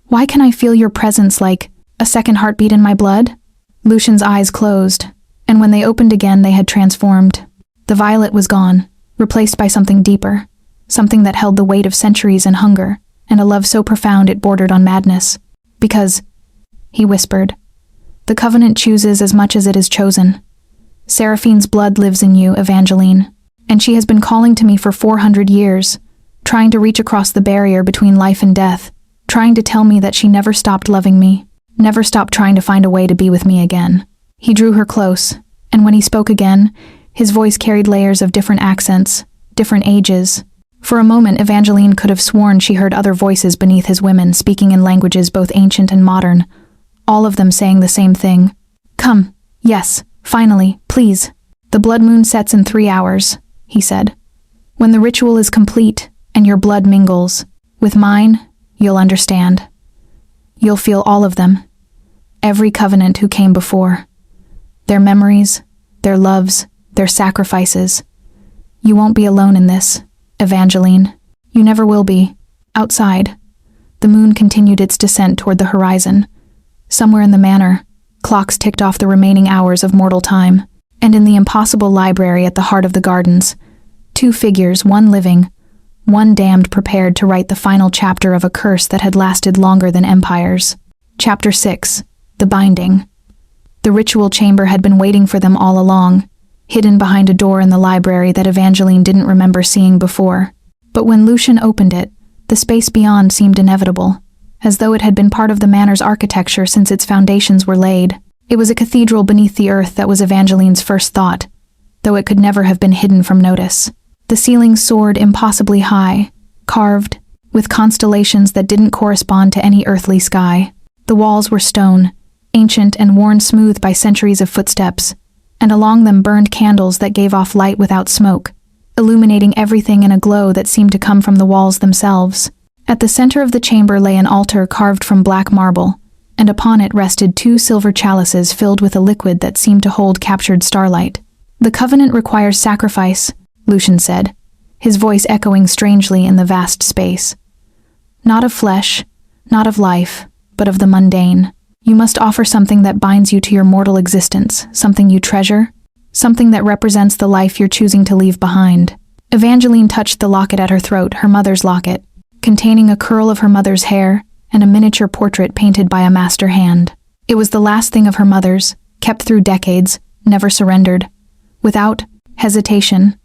Why can I feel your presence like a second heartbeat in my blood? Lucian's eyes closed, and when they opened again they had transformed. The violet was gone, replaced by something deeper, something that held the weight of centuries and hunger, and a love so profound it bordered on madness. Because, he whispered, the covenant chooses as much as it is chosen. Seraphine's blood lives in you, Evangeline, and she has been calling to me for 400 years, trying to reach across the barrier between life and death, trying to tell me that she never stopped loving me, never stopped trying to find a way to be with me again. He drew her close, and when he spoke again, his voice carried layers of different accents, different ages. For a moment, Evangeline could have sworn she heard other voices beneath his women speaking in languages both ancient and modern, all of them saying the same thing. Come, yes, finally, please. The blood moon sets in 3 hours, he said. When the ritual is complete and your blood mingles with mine, you'll understand. You'll feel all of them. Every covenant who came before. Their memories, their loves, their sacrifices. You won't be alone in this, Evangeline. You never will be. Outside, the moon continued its descent toward the horizon. Somewhere in the manor, clocks ticked off the remaining hours of mortal time, and in the impossible library at the heart of the gardens, 2 figures, one living, one damned, prepared to write the final chapter of a curse that had lasted longer than empires. Chapter 6, The Binding. The ritual chamber had been waiting for them all along, hidden behind a door in the library that Evangeline didn't remember seeing before. But when Lucian opened it, the space beyond seemed inevitable, as though it had been part of the manor's architecture since its foundations were laid. It was a cathedral beneath the earth that was Evangeline's first thought, though it could never have been hidden from notice. The ceiling soared impossibly high, carved, with constellations that didn't correspond to any earthly sky. The walls were stone, ancient and worn smooth by centuries of footsteps, and along them burned candles that gave off light without smoke, illuminating everything in a glow that seemed to come from the walls themselves. At the center of the chamber lay an altar carved from black marble, and upon it rested 2 silver chalices filled with a liquid that seemed to hold captured starlight. The covenant requires sacrifice, Lucian said, his voice echoing strangely in the vast space. Not of flesh, not of life, but of the mundane. You must offer something that binds you to your mortal existence, something you treasure, something that represents the life you're choosing to leave behind. Evangeline touched the locket at her throat, her mother's locket, containing a curl of her mother's hair and a miniature portrait painted by a master hand. It was the last thing of her mother's, kept through decades, never surrendered. Without hesitation,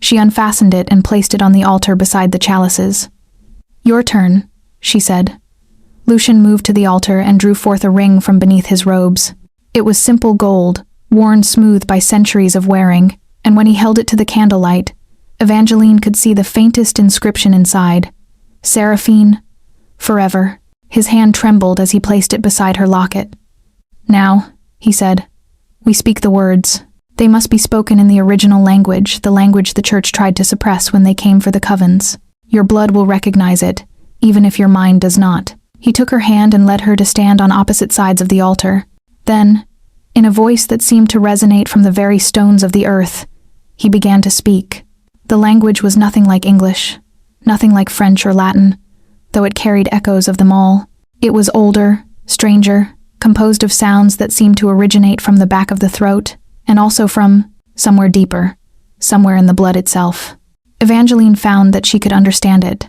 she unfastened it and placed it on the altar beside the chalices. Your turn, she said. Lucian moved to the altar and drew forth a ring from beneath his robes. It was simple gold, worn smooth by centuries of wearing, and when he held it to the candlelight, Evangeline could see the faintest inscription inside. Seraphine, forever. His hand trembled as he placed it beside her locket. Now, he said, we speak the words. They must be spoken in the original language, the language the church tried to suppress when they came for the covens. Your blood will recognize it, even if your mind does not. He took her hand and led her to stand on opposite sides of the altar. Then, in a voice that seemed to resonate from the very stones of the earth, he began to speak. The language was nothing like English, nothing like French or Latin, though it carried echoes of them all. It was older, stranger, composed of sounds that seemed to originate from the back of the throat, and also from somewhere deeper, somewhere in the blood itself. Evangeline found that she could understand it,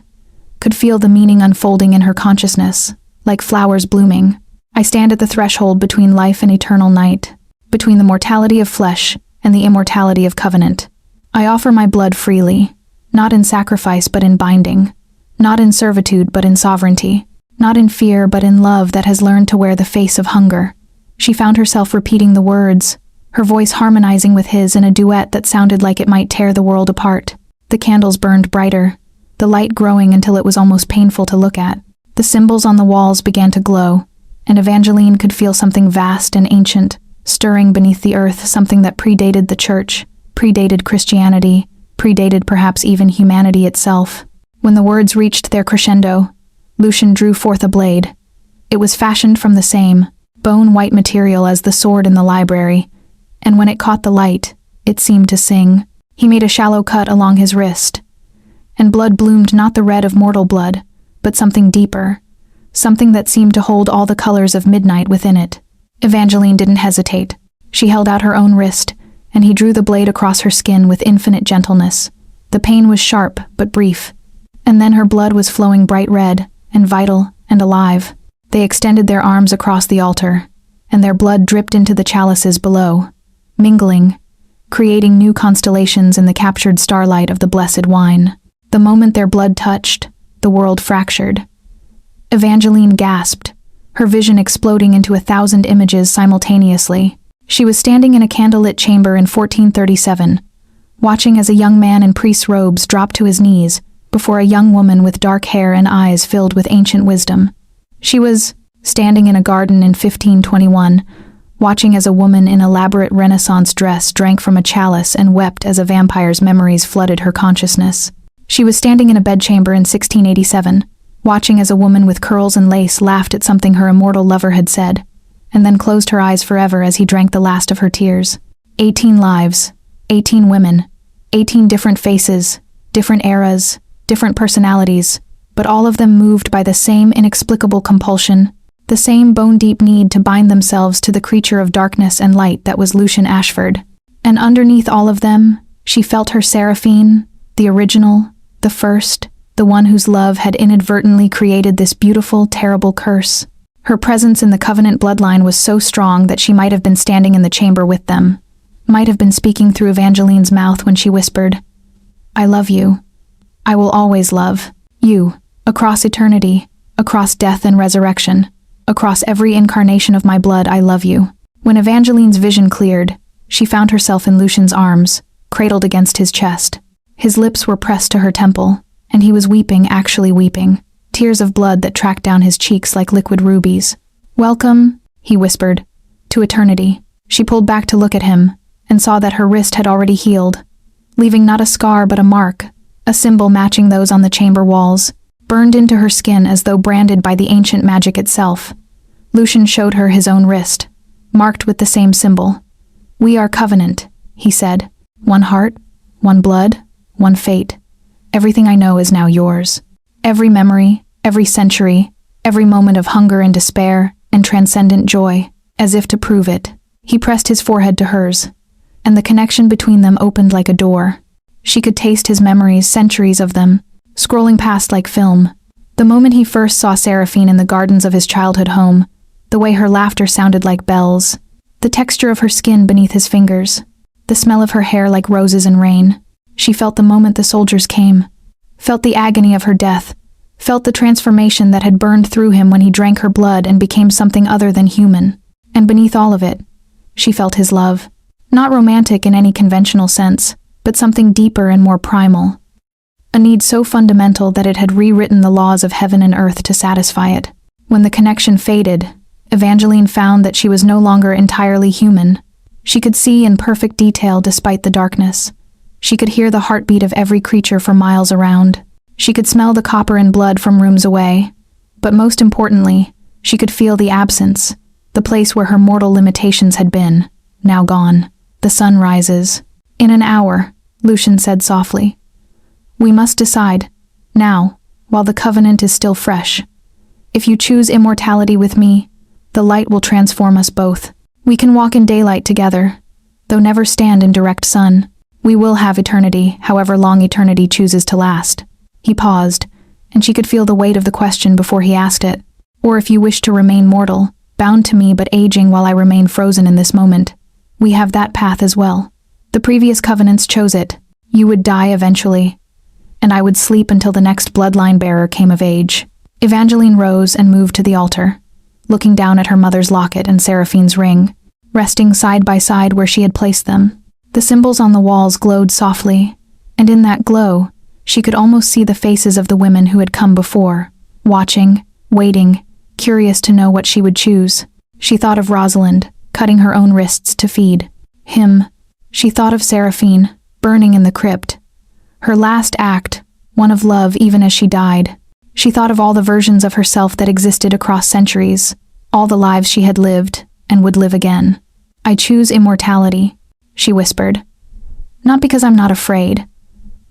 could feel the meaning unfolding in her consciousness, like flowers blooming. I stand at the threshold between life and eternal night, between the mortality of flesh and the immortality of covenant. I offer my blood freely, not in sacrifice but in binding, not in servitude but in sovereignty, not in fear but in love that has learned to wear the face of hunger. She found herself repeating the words, her voice harmonizing with his in a duet that sounded like it might tear the world apart. The candles burned brighter, the light growing until it was almost painful to look at. The symbols on the walls began to glow, and Evangeline could feel something vast and ancient, stirring beneath the earth, something that predated the church, predated Christianity, predated perhaps even humanity itself. When the words reached their crescendo, Lucian drew forth a blade. It was fashioned from the same, bone-white material as the sword in the library, and when it caught the light, it seemed to sing. He made a shallow cut along his wrist, and blood bloomed, not the red of mortal blood, but something deeper, something that seemed to hold all the colors of midnight within it. Evangeline didn't hesitate. She held out her own wrist, and he drew the blade across her skin with infinite gentleness. The pain was sharp, but brief, and then her blood was flowing bright red, and vital, and alive. They extended their arms across the altar, and their blood dripped into the chalices below, mingling, creating new constellations in the captured starlight of the blessed wine. The moment their blood touched, the world fractured. Evangeline gasped, her vision exploding into 1,000 images simultaneously. She was standing in a candlelit chamber in 1437, watching as a young man in priest's robes dropped to his knees before a young woman with dark hair and eyes filled with ancient wisdom. She was standing in a garden in 1521, watching as a woman in elaborate Renaissance dress drank from a chalice and wept as a vampire's memories flooded her consciousness. She was standing in a bedchamber in 1687, watching as a woman with curls and lace laughed at something her immortal lover had said, and then closed her eyes forever as he drank the last of her tears. 18 lives, 18 women, 18 different faces, different eras, different personalities, but all of them moved by the same inexplicable compulsion, the same bone-deep need to bind themselves to the creature of darkness and light that was Lucian Ashford. And underneath all of them, she felt her Seraphine, the original, the first, the one whose love had inadvertently created this beautiful, terrible curse. Her presence in the Covenant bloodline was so strong that she might have been standing in the chamber with them, might have been speaking through Evangeline's mouth when she whispered, "I love you. I will always love you, across eternity, across death and resurrection, across every incarnation of my blood, I love you." When Evangeline's vision cleared, she found herself in Lucian's arms, cradled against his chest. His lips were pressed to her temple, and he was weeping, actually weeping, tears of blood that tracked down his cheeks like liquid rubies. "Welcome," he whispered, "to eternity." She pulled back to look at him, and saw that her wrist had already healed, leaving not a scar but a mark, a symbol matching those on the chamber walls, burned into her skin as though branded by the ancient magic itself. Lucian showed her his own wrist, marked with the same symbol. "We are covenant," he said. "One heart, one blood, one fate. Everything I know is now yours. Every memory, every century, every moment of hunger and despair, and transcendent joy." As if to prove it, he pressed his forehead to hers, and the connection between them opened like a door. She could taste his memories, centuries of them, scrolling past like film. The moment he first saw Seraphine in the gardens of his childhood home, the way her laughter sounded like bells, the texture of her skin beneath his fingers, the smell of her hair like roses in rain. She felt the moment the soldiers came, felt the agony of her death, felt the transformation that had burned through him when he drank her blood and became something other than human. And beneath all of it, she felt his love. Not romantic in any conventional sense, but something deeper and more primal. A need so fundamental that it had rewritten the laws of heaven and earth to satisfy it. When the connection faded, Evangeline found that she was no longer entirely human. She could see in perfect detail despite the darkness. She could hear the heartbeat of every creature for miles around. She could smell the copper and blood from rooms away. But most importantly, she could feel the absence, the place where her mortal limitations had been, now gone. The sun rises. "In an hour," Lucian said softly. "We must decide, now, while the covenant is still fresh. If you choose immortality with me, the light will transform us both. We can walk in daylight together, though never stand in direct sun. We will have eternity, however long eternity chooses to last." He paused, and she could feel the weight of the question before he asked it. "Or if you wish to remain mortal, bound to me but aging while I remain frozen in this moment. We have that path as well. The previous covenants chose it. You would die eventually, and I would sleep until the next bloodline bearer came of age. Evangeline rose and moved to the altar, looking down at her mother's locket and Seraphine's ring, resting side by side where she had placed them. The symbols on the walls glowed softly, and in that glow, she could almost see the faces of the women who had come before, watching, waiting, curious to know what she would choose. She thought of Rosalind, cutting her own wrists to feed him. She thought of Seraphine, burning in the crypt. Her last act, one of love even as she died. She thought of all the versions of herself that existed across centuries, all the lives she had lived and would live again. I choose immortality, she whispered. Not because I'm not afraid,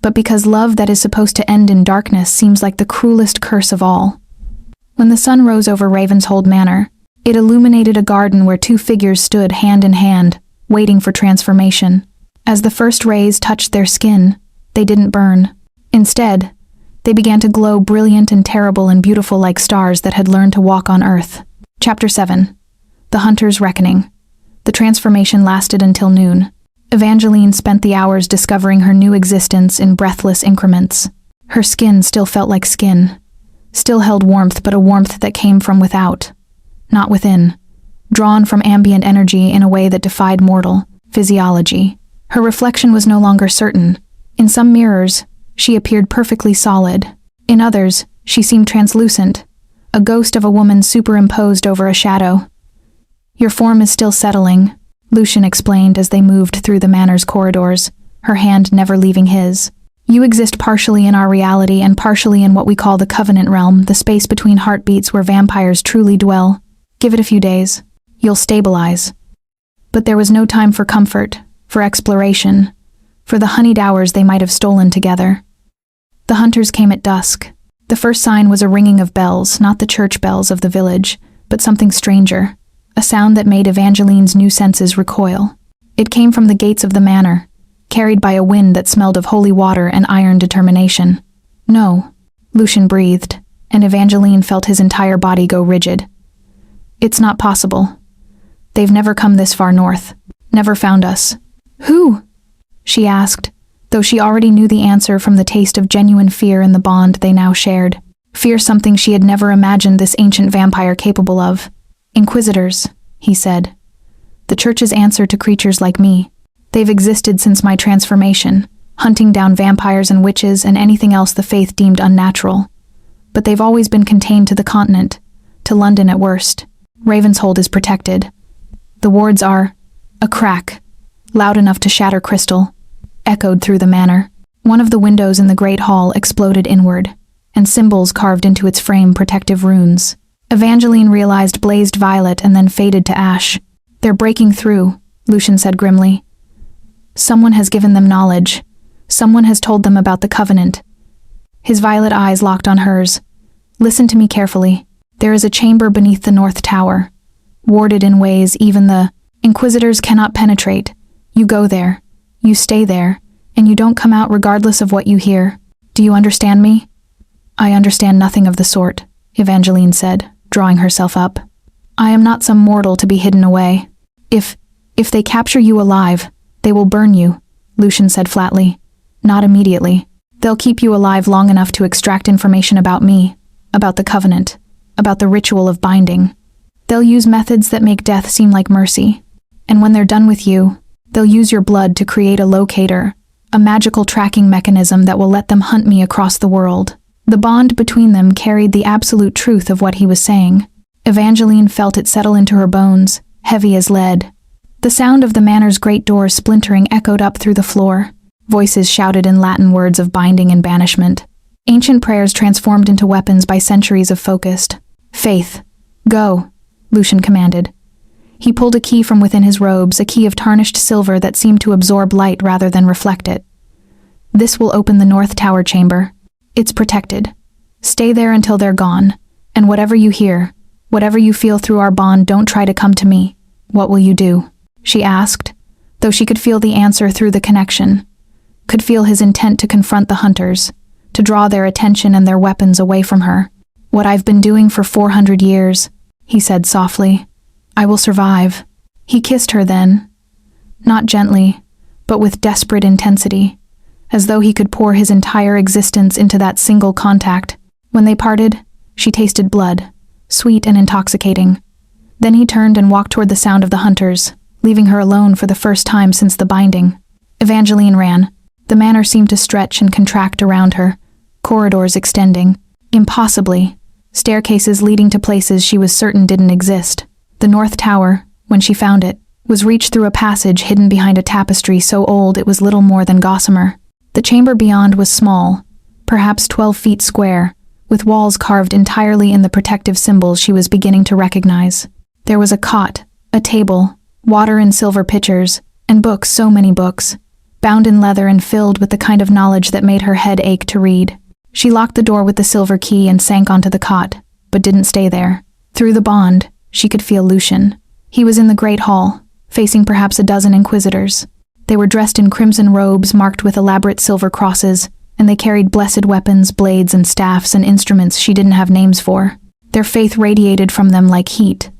but because love that is supposed to end in darkness seems like the cruelest curse of all. When the sun rose over Ravenshold Manor, it illuminated a garden where two figures stood hand in hand, waiting for transformation. As the first rays touched their skin, they didn't burn. Instead, they began to glow brilliant and terrible and beautiful like stars that had learned to walk on Earth. Chapter 7. The Hunter's Reckoning. The transformation lasted until noon. Evangeline spent the hours discovering her new existence in breathless increments. Her skin still felt like skin, still held warmth, but a warmth that came from without, not within, drawn from ambient energy in a way that defied mortal physiology. Her reflection was no longer certain. In some mirrors, she appeared perfectly solid. In others, she seemed translucent, a ghost of a woman superimposed over a shadow. Your form is still settling, Lucian explained as they moved through the manor's corridors, her hand never leaving his. You exist partially in our reality and partially in what we call the Covenant realm, the space between heartbeats where vampires truly dwell. Give it a few days. You'll stabilize. But there was no time for comfort, for exploration, for the honeyed hours they might have stolen together. The hunters came at dusk. The first sign was a ringing of bells, not the church bells of the village, but something stranger. A sound that made Evangeline's new senses recoil. It came from the gates of the manor, carried by a wind that smelled of holy water and iron determination. No, Lucian breathed, and Evangeline felt his entire body go rigid. It's not possible. They've never come this far north, never found us. Who? She asked, though she already knew the answer from the taste of genuine fear in the bond they now shared. Fear something she had never imagined this ancient vampire capable of. Inquisitors, he said. The Church's answer to creatures like me. They've existed since my transformation, hunting down vampires and witches and anything else the faith deemed unnatural. But they've always been contained to the continent, to London at worst. Ravenshold is protected. The wards are a crack, loud enough to shatter crystal, echoed through the manor. One of the windows in the great hall exploded inward, and symbols carved into its frame protective runes. Evangeline realized blazed violet and then faded to ash. They're breaking through, Lucian said grimly. Someone has given them knowledge. Someone has told them about the Covenant. His violet eyes locked on hers. Listen to me carefully. There is a chamber beneath the North Tower, warded in ways even the Inquisitors cannot penetrate. You go there, you stay there, and you don't come out regardless of what you hear. Do you understand me? I understand nothing of the sort, Evangeline said, drawing herself up. I am not some mortal to be hidden away. If they capture you alive, they will burn you, Lucian said flatly. Not immediately. They'll keep you alive long enough to extract information about me, about the Covenant, about the ritual of binding. They'll use methods that make death seem like mercy. And when they're done with you, they'll use your blood to create a locator, a magical tracking mechanism that will let them hunt me across the world. The bond between them carried the absolute truth of what he was saying. Evangeline felt it settle into her bones, heavy as lead. The sound of the manor's great doors splintering echoed up through the floor. Voices shouted in Latin words of binding and banishment. Ancient prayers transformed into weapons by centuries of focused faith. Go, Lucian commanded. He pulled a key from within his robes, a key of tarnished silver that seemed to absorb light rather than reflect it. This will open the North Tower chamber. It's protected. Stay there until they're gone, and whatever you hear, whatever you feel through our bond, don't try to come to me. What will you do? She asked, though she could feel the answer through the connection, could feel his intent to confront the hunters, to draw their attention and their weapons away from her. What I've been doing for 400 years, he said softly. I will survive." He kissed her then, not gently, but with desperate intensity, as though he could pour his entire existence into that single contact. When they parted, she tasted blood, sweet and intoxicating. Then he turned and walked toward the sound of the hunters, leaving her alone for the first time since the binding. Evangeline ran. The manor seemed to stretch and contract around her, corridors extending, impossibly, staircases leading to places she was certain didn't exist. The North Tower, when she found it, was reached through a passage hidden behind a tapestry so old it was little more than gossamer. The chamber beyond was small, perhaps 12 feet square, with walls carved entirely in the protective symbols she was beginning to recognize. There was a cot, a table, water in silver pitchers, and books, so many books, bound in leather and filled with the kind of knowledge that made her head ache to read. She locked the door with the silver key and sank onto the cot, but didn't stay there. Through the bond, she could feel Lucian. He was in the great hall, facing perhaps a dozen inquisitors. They were dressed in crimson robes marked with elaborate silver crosses, and they carried blessed weapons, blades and staffs and instruments she didn't have names for. Their faith radiated from them like heat,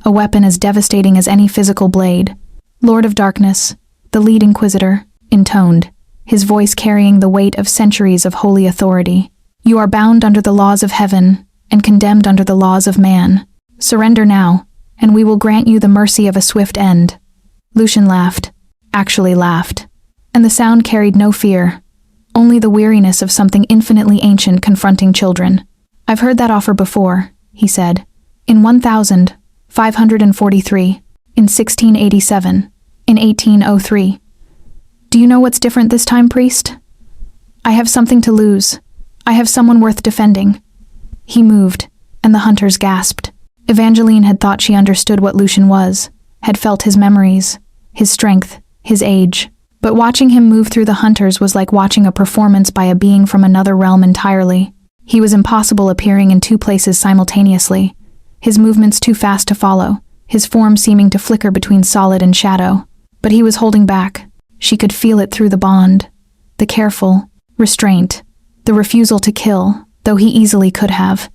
a weapon as devastating as any physical blade. Lord of Darkness, the lead inquisitor, intoned, his voice carrying the weight of centuries of holy authority. "You are bound under the laws of heaven and condemned under the laws of man. Surrender now, and we will grant you the mercy of a swift end." Lucian laughed, actually laughed, and the sound carried no fear, only the weariness of something infinitely ancient confronting children. "I've heard that offer before," he said, "in 1543, in 1687, in 1803. Do you know what's different this time, priest? I have something to lose. I have someone worth defending." He moved, and the hunters gasped. Evangeline had thought she understood what Lucian was, had felt his memories, his strength, his age. But watching him move through the hunters was like watching a performance by a being from another realm entirely. He was impossible, appearing in two places simultaneously, his movements too fast to follow, his form seeming to flicker between solid and shadow. But he was holding back. She could feel it through the bond, the careful restraint, the refusal to kill, though he easily could have.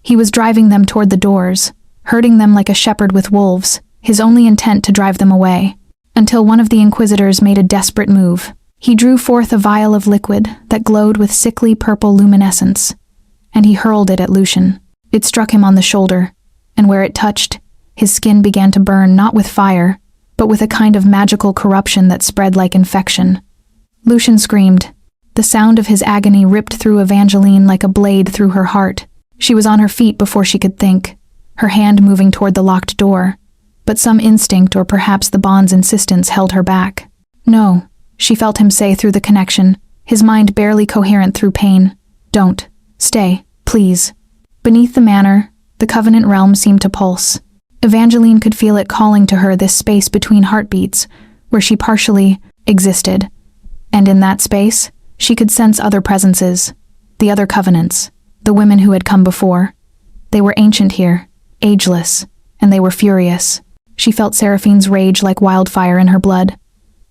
He was driving them toward the doors, herding them like a shepherd with wolves, his only intent to drive them away, until one of the inquisitors made a desperate move. He drew forth a vial of liquid that glowed with sickly purple luminescence, and he hurled it at Lucian. It struck him on the shoulder, and where it touched, his skin began to burn not with fire, but with a kind of magical corruption that spread like infection. Lucian screamed. The sound of his agony ripped through Evangeline like a blade through her heart. She was on her feet before she could think, her hand moving toward the locked door. But some instinct, or perhaps the bond's insistence, held her back. "No," she felt him say through the connection, his mind barely coherent through pain. "Don't. Stay, please." Beneath the manor, the Covenant realm seemed to pulse. Evangeline could feel it calling to her, this space between heartbeats, where she partially existed. And in that space, she could sense other presences, the other covenants, the women who had come before. They were ancient here, ageless, and they were furious. She felt Seraphine's rage like wildfire in her blood.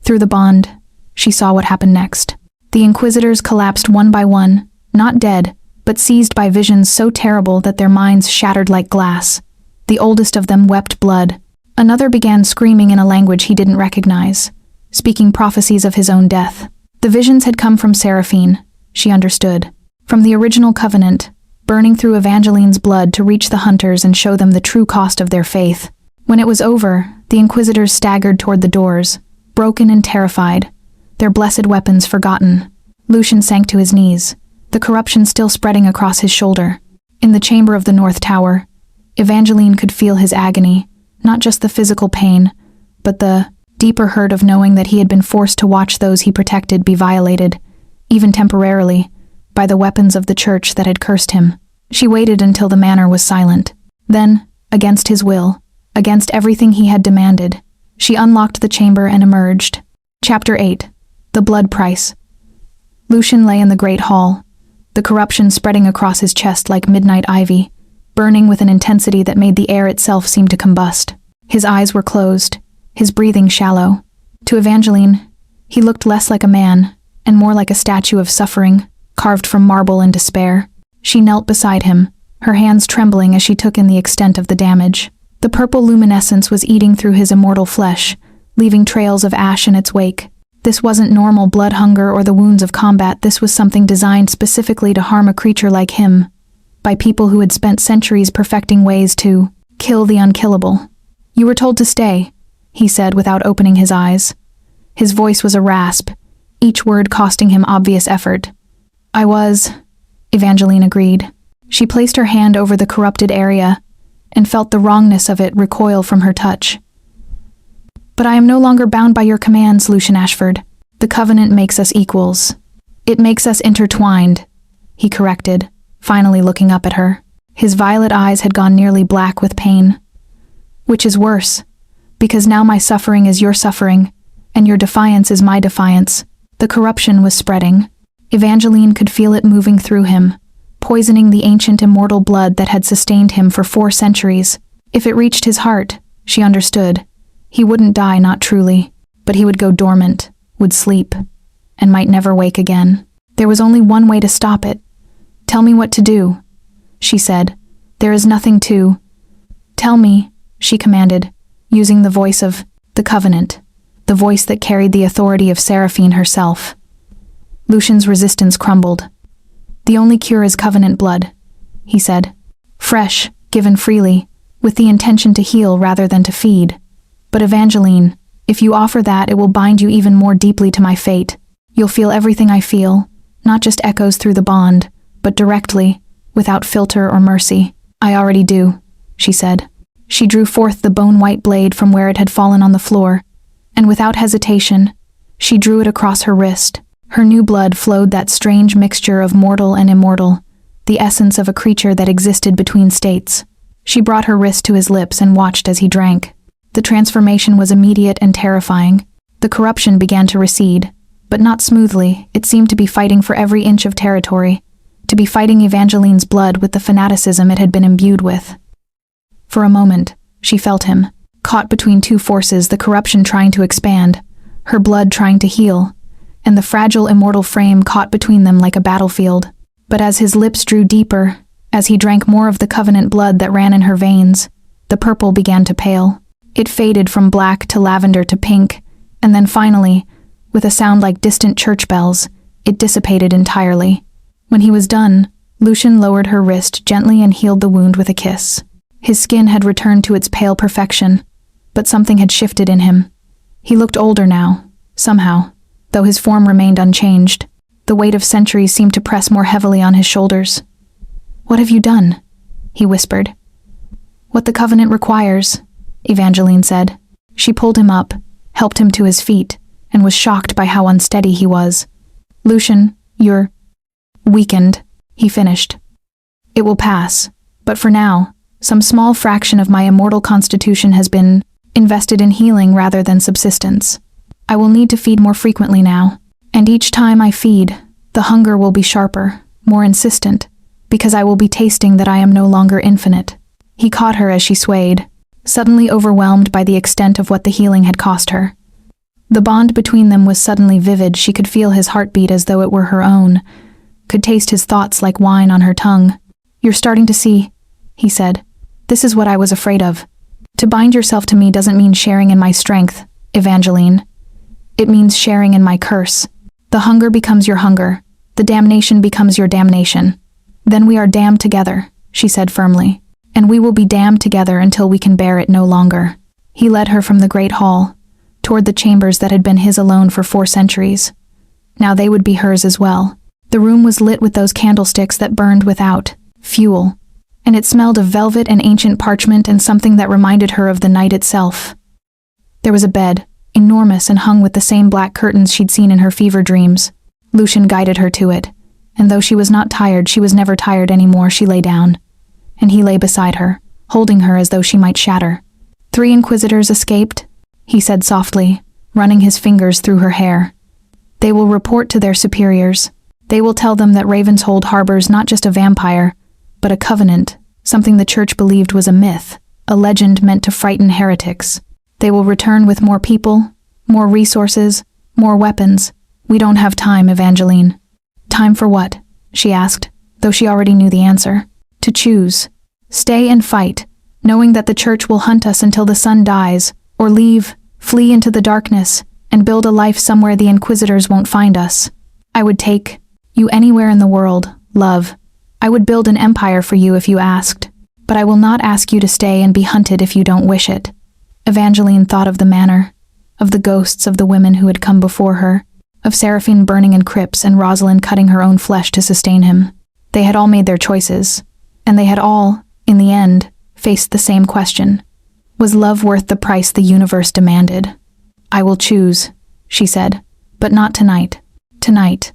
Through the bond, she saw what happened next. The inquisitors collapsed one by one, not dead, but seized by visions so terrible that their minds shattered like glass. The oldest of them wept blood. Another began screaming in a language he didn't recognize, speaking prophecies of his own death. The visions had come from Seraphine, she understood, from the original covenant, burning through Evangeline's blood to reach the hunters and show them the true cost of their faith. When it was over, the inquisitors staggered toward the doors, broken and terrified, their blessed weapons forgotten. Lucian sank to his knees, the corruption still spreading across his shoulder. In the chamber of the North Tower, Evangeline could feel his agony, not just the physical pain, but the deeper hurt of knowing that he had been forced to watch those he protected be violated, even temporarily, by the weapons of the church that had cursed him. She waited until the manor was silent. Then, against his will, against everything he had demanded, she unlocked the chamber and emerged. Chapter 8. The Blood Price. Lucian lay in the great hall, the corruption spreading across his chest like midnight ivy, burning with an intensity that made the air itself seem to combust. His eyes were closed, his breathing shallow. To Evangeline, he looked less like a man, and more like a statue of suffering, carved from marble and despair. She knelt beside him, her hands trembling as she took in the extent of the damage. The purple luminescence was eating through his immortal flesh, leaving trails of ash in its wake. This wasn't normal blood hunger or the wounds of combat. This was something designed specifically to harm a creature like him, by people who had spent centuries perfecting ways to kill the unkillable. "You were told to stay," he said without opening his eyes. His voice was a rasp, each word costing him obvious effort. "I was," Evangeline agreed. She placed her hand over the corrupted area and felt the wrongness of it recoil from her touch. "But I am no longer bound by your commands, Lucian Ashford. The covenant makes us equals. It makes us intertwined," he corrected, finally looking up at her. His violet eyes had gone nearly black with pain. "Which is worse, because now my suffering is your suffering, and your defiance is my defiance." The corruption was spreading. Evangeline could feel it moving through him, poisoning the ancient immortal blood that had sustained him for 4 centuries. If it reached his heart, she understood. He wouldn't die, not truly, but he would go dormant, would sleep, and might never wake again. There was only one way to stop it. "Tell me what to do," she said. "There is nothing to." "Tell me," she commanded, using the voice of the Covenant, the voice that carried the authority of Seraphine herself. Lucian's resistance crumbled. "The only cure is covenant blood," he said. "Fresh, given freely, with the intention to heal rather than to feed. But Evangeline, if you offer that, it will bind you even more deeply to my fate. You'll feel everything I feel, not just echoes through the bond, but directly, without filter or mercy." "I already do," she said. She drew forth the bone-white blade from where it had fallen on the floor, and without hesitation, she drew it across her wrist. Her new blood flowed that strange mixture of mortal and immortal, the essence of a creature that existed between states. She brought her wrist to his lips and watched as he drank. The transformation was immediate and terrifying. The corruption began to recede, but not smoothly. It seemed to be fighting for every inch of territory, to be fighting Evangeline's blood with the fanaticism it had been imbued with. For a moment, she felt him, caught between 2 forces, the corruption trying to expand, her blood trying to heal, and the fragile immortal frame caught between them like a battlefield. But as his lips drew deeper, as he drank more of the covenant blood that ran in her veins, the purple began to pale. It faded from black to lavender to pink, and then finally, with a sound like distant church bells, it dissipated entirely. When he was done, Lucian lowered her wrist gently and healed the wound with a kiss. His skin had returned to its pale perfection, but something had shifted in him. He looked older now, somehow, though his form remained unchanged. The weight of centuries seemed to press more heavily on his shoulders. "What have you done?" he whispered. "What the covenant requires," Evangeline said. She pulled him up, helped him to his feet, and was shocked by how unsteady he was. "Lucian, you're weakened," he finished. "It will pass, but for now, some small fraction of my immortal constitution has been invested in healing rather than subsistence. I will need to feed more frequently now, and each time I feed, the hunger will be sharper, more insistent, because I will be tasting that I am no longer infinite." He caught her as she swayed, suddenly overwhelmed by the extent of what the healing had cost her. The bond between them was suddenly vivid. She could feel his heartbeat as though it were her own, could taste his thoughts like wine on her tongue. "You're starting to see," he said. "This is what I was afraid of. To bind yourself to me doesn't mean sharing in my strength, Evangeline. It means sharing in my curse. The hunger becomes your hunger. The damnation becomes your damnation. Then we are damned together," she said firmly. "And we will be damned together until we can bear it no longer." He led her from the great hall, toward the chambers that had been his alone for 4 centuries. Now they would be hers as well. The room was lit with those candlesticks that burned without fuel, and it smelled of velvet and ancient parchment and something that reminded her of the night itself. There was a bed, enormous and hung with the same black curtains she'd seen in her fever dreams. Lucian guided her to it, and though she was not tired, she was never tired anymore. She lay down, and he lay beside her, holding her as though she might shatter. "3 inquisitors escaped," he said softly, running his fingers through her hair. "They will report to their superiors. They will tell them that Ravenshold harbors not just a vampire, but a covenant, something the church believed was a myth, a legend meant to frighten heretics. They will return with more people, more resources, more weapons. We don't have time, Evangeline." "Time for what?" she asked, though she already knew the answer. "To choose. Stay and fight, knowing that the church will hunt us until the sun dies, or leave, flee into the darkness, and build a life somewhere the inquisitors won't find us. I would take you anywhere in the world, love. I would build an empire for you if you asked, but I will not ask you to stay and be hunted if you don't wish it. Evangeline thought of the manor, of the ghosts of the women who had come before her, of Seraphine burning in crypts and Rosalind cutting her own flesh to sustain him. They had all made their choices, and they had all, in the end, faced the same question. Was love worth the price the universe demanded? I will choose, she said, but not tonight. Tonight,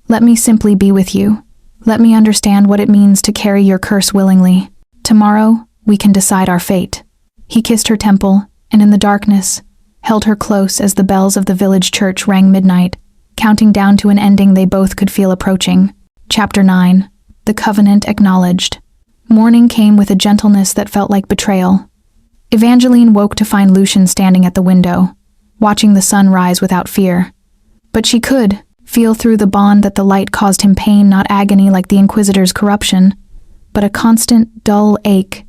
let me simply be with you. Let me understand what it means to carry your curse willingly. Tomorrow, we can decide our fate. He kissed her temple, and in the darkness, held her close as the bells of the village church rang midnight, counting down to an ending they both could feel approaching. Chapter 9. The Covenant Acknowledged. Morning came with a gentleness that felt like betrayal. Evangeline woke to find Lucian standing at the window, watching the sun rise without fear. But she could feel through the bond that the light caused him pain, not agony like the Inquisitor's corruption, but a constant, dull ache,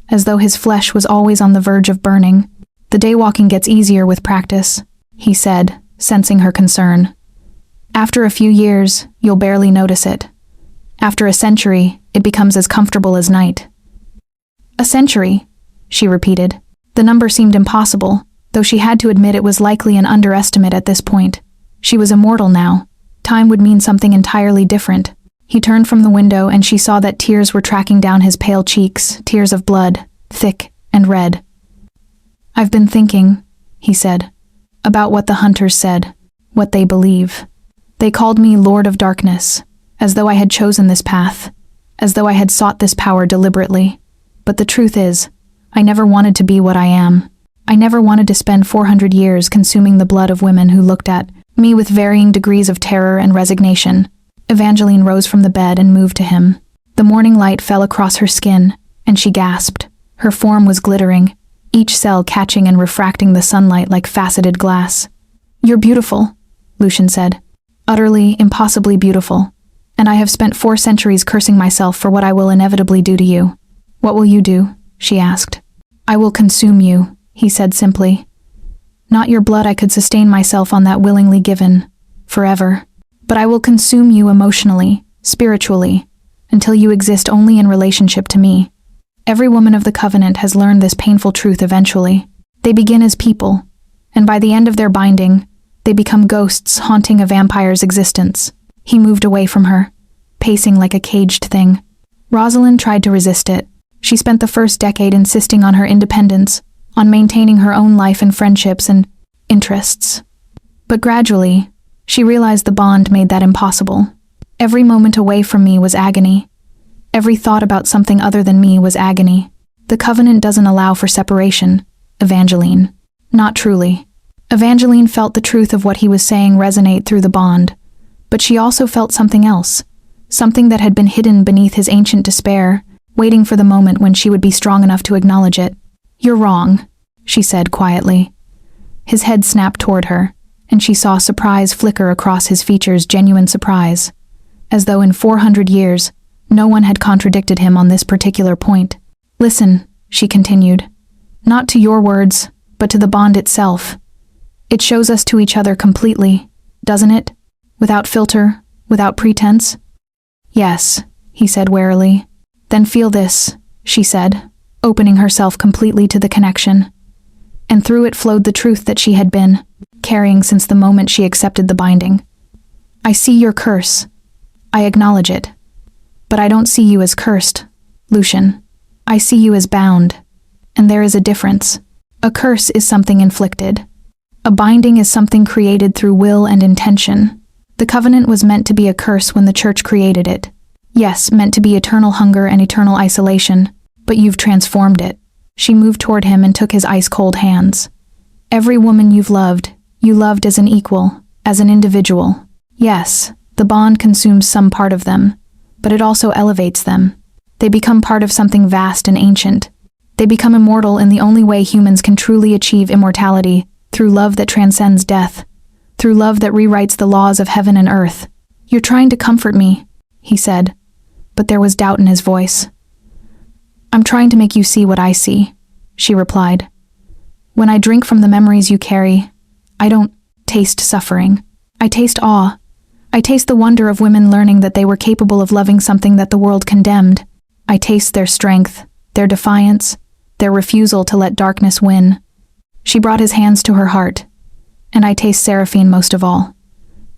as though his flesh was always on the verge of burning. The daywalking gets easier with practice, he said, sensing her concern. After a few years, you'll barely notice it. After a century, it becomes as comfortable as night. A century, she repeated. The number seemed impossible, though she had to admit it was likely an underestimate at this point. She was immortal now. Time would mean something entirely different. He turned from the window and she saw that tears were tracking down his pale cheeks, tears of blood, thick and red. I've been thinking, he said, about what the hunters said, what they believe. They called me Lord of Darkness, as though I had chosen this path, as though I had sought this power deliberately. But the truth is, I never wanted to be what I am. I never wanted to spend 400 years consuming the blood of women who looked at me with varying degrees of terror and resignation. Evangeline rose from the bed and moved to him. The morning light fell across her skin, and she gasped. Her form was glittering, each cell catching and refracting the sunlight like faceted glass. You're beautiful, Lucian said. Utterly, impossibly beautiful. And I have spent 4 centuries cursing myself for what I will inevitably do to you. What will you do? She asked. I will consume you, he said simply. Not your blood, I could sustain myself on that willingly given, forever. But I will consume you emotionally, spiritually, until you exist only in relationship to me. Every woman of the Covenant has learned this painful truth eventually. They begin as people, and by the end of their binding, they become ghosts haunting a vampire's existence. He moved away from her, pacing like a caged thing. Rosalind tried to resist it. She spent the first decade insisting on her independence, on maintaining her own life and friendships and interests. But gradually, she realized the bond made that impossible. Every moment away from me was agony. Every thought about something other than me was agony. The Covenant doesn't allow for separation, Evangeline. Not truly. Evangeline felt the truth of what he was saying resonate through the bond, but she also felt something else, something that had been hidden beneath his ancient despair, waiting for the moment when she would be strong enough to acknowledge it. You're wrong, she said quietly. His head snapped toward her, and she saw surprise flicker across his features, genuine surprise, as though in 400 years, no one had contradicted him on this particular point. Listen, she continued, not to your words, but to the bond itself. It shows us to each other completely, doesn't it? Without filter, without pretense? Yes, he said warily. Then feel this, she said, opening herself completely to the connection. And through it flowed the truth that she had been carrying since the moment she accepted the binding. I see your curse. I acknowledge it. But I don't see you as cursed, Lucian. I see you as bound. And there is a difference. A curse is something inflicted. A binding is something created through will and intention. The Covenant was meant to be a curse when the Church created it. Yes, meant to be eternal hunger and eternal isolation, but you've transformed it. She moved toward him and took his ice-cold hands. Every woman you've loved, you loved as an equal, as an individual. Yes, the bond consumes some part of them, but it also elevates them. They become part of something vast and ancient. They become immortal in the only way humans can truly achieve immortality, through love that transcends death, through love that rewrites the laws of heaven and earth. You're trying to comfort me, he said, but there was doubt in his voice. I'm trying to make you see what I see, she replied. When I drink from the memories you carry, I don't taste suffering. I taste awe. I taste the wonder of women learning that they were capable of loving something that the world condemned. I taste their strength, their defiance, their refusal to let darkness win. She brought his hands to her heart. And I taste Seraphine most of all.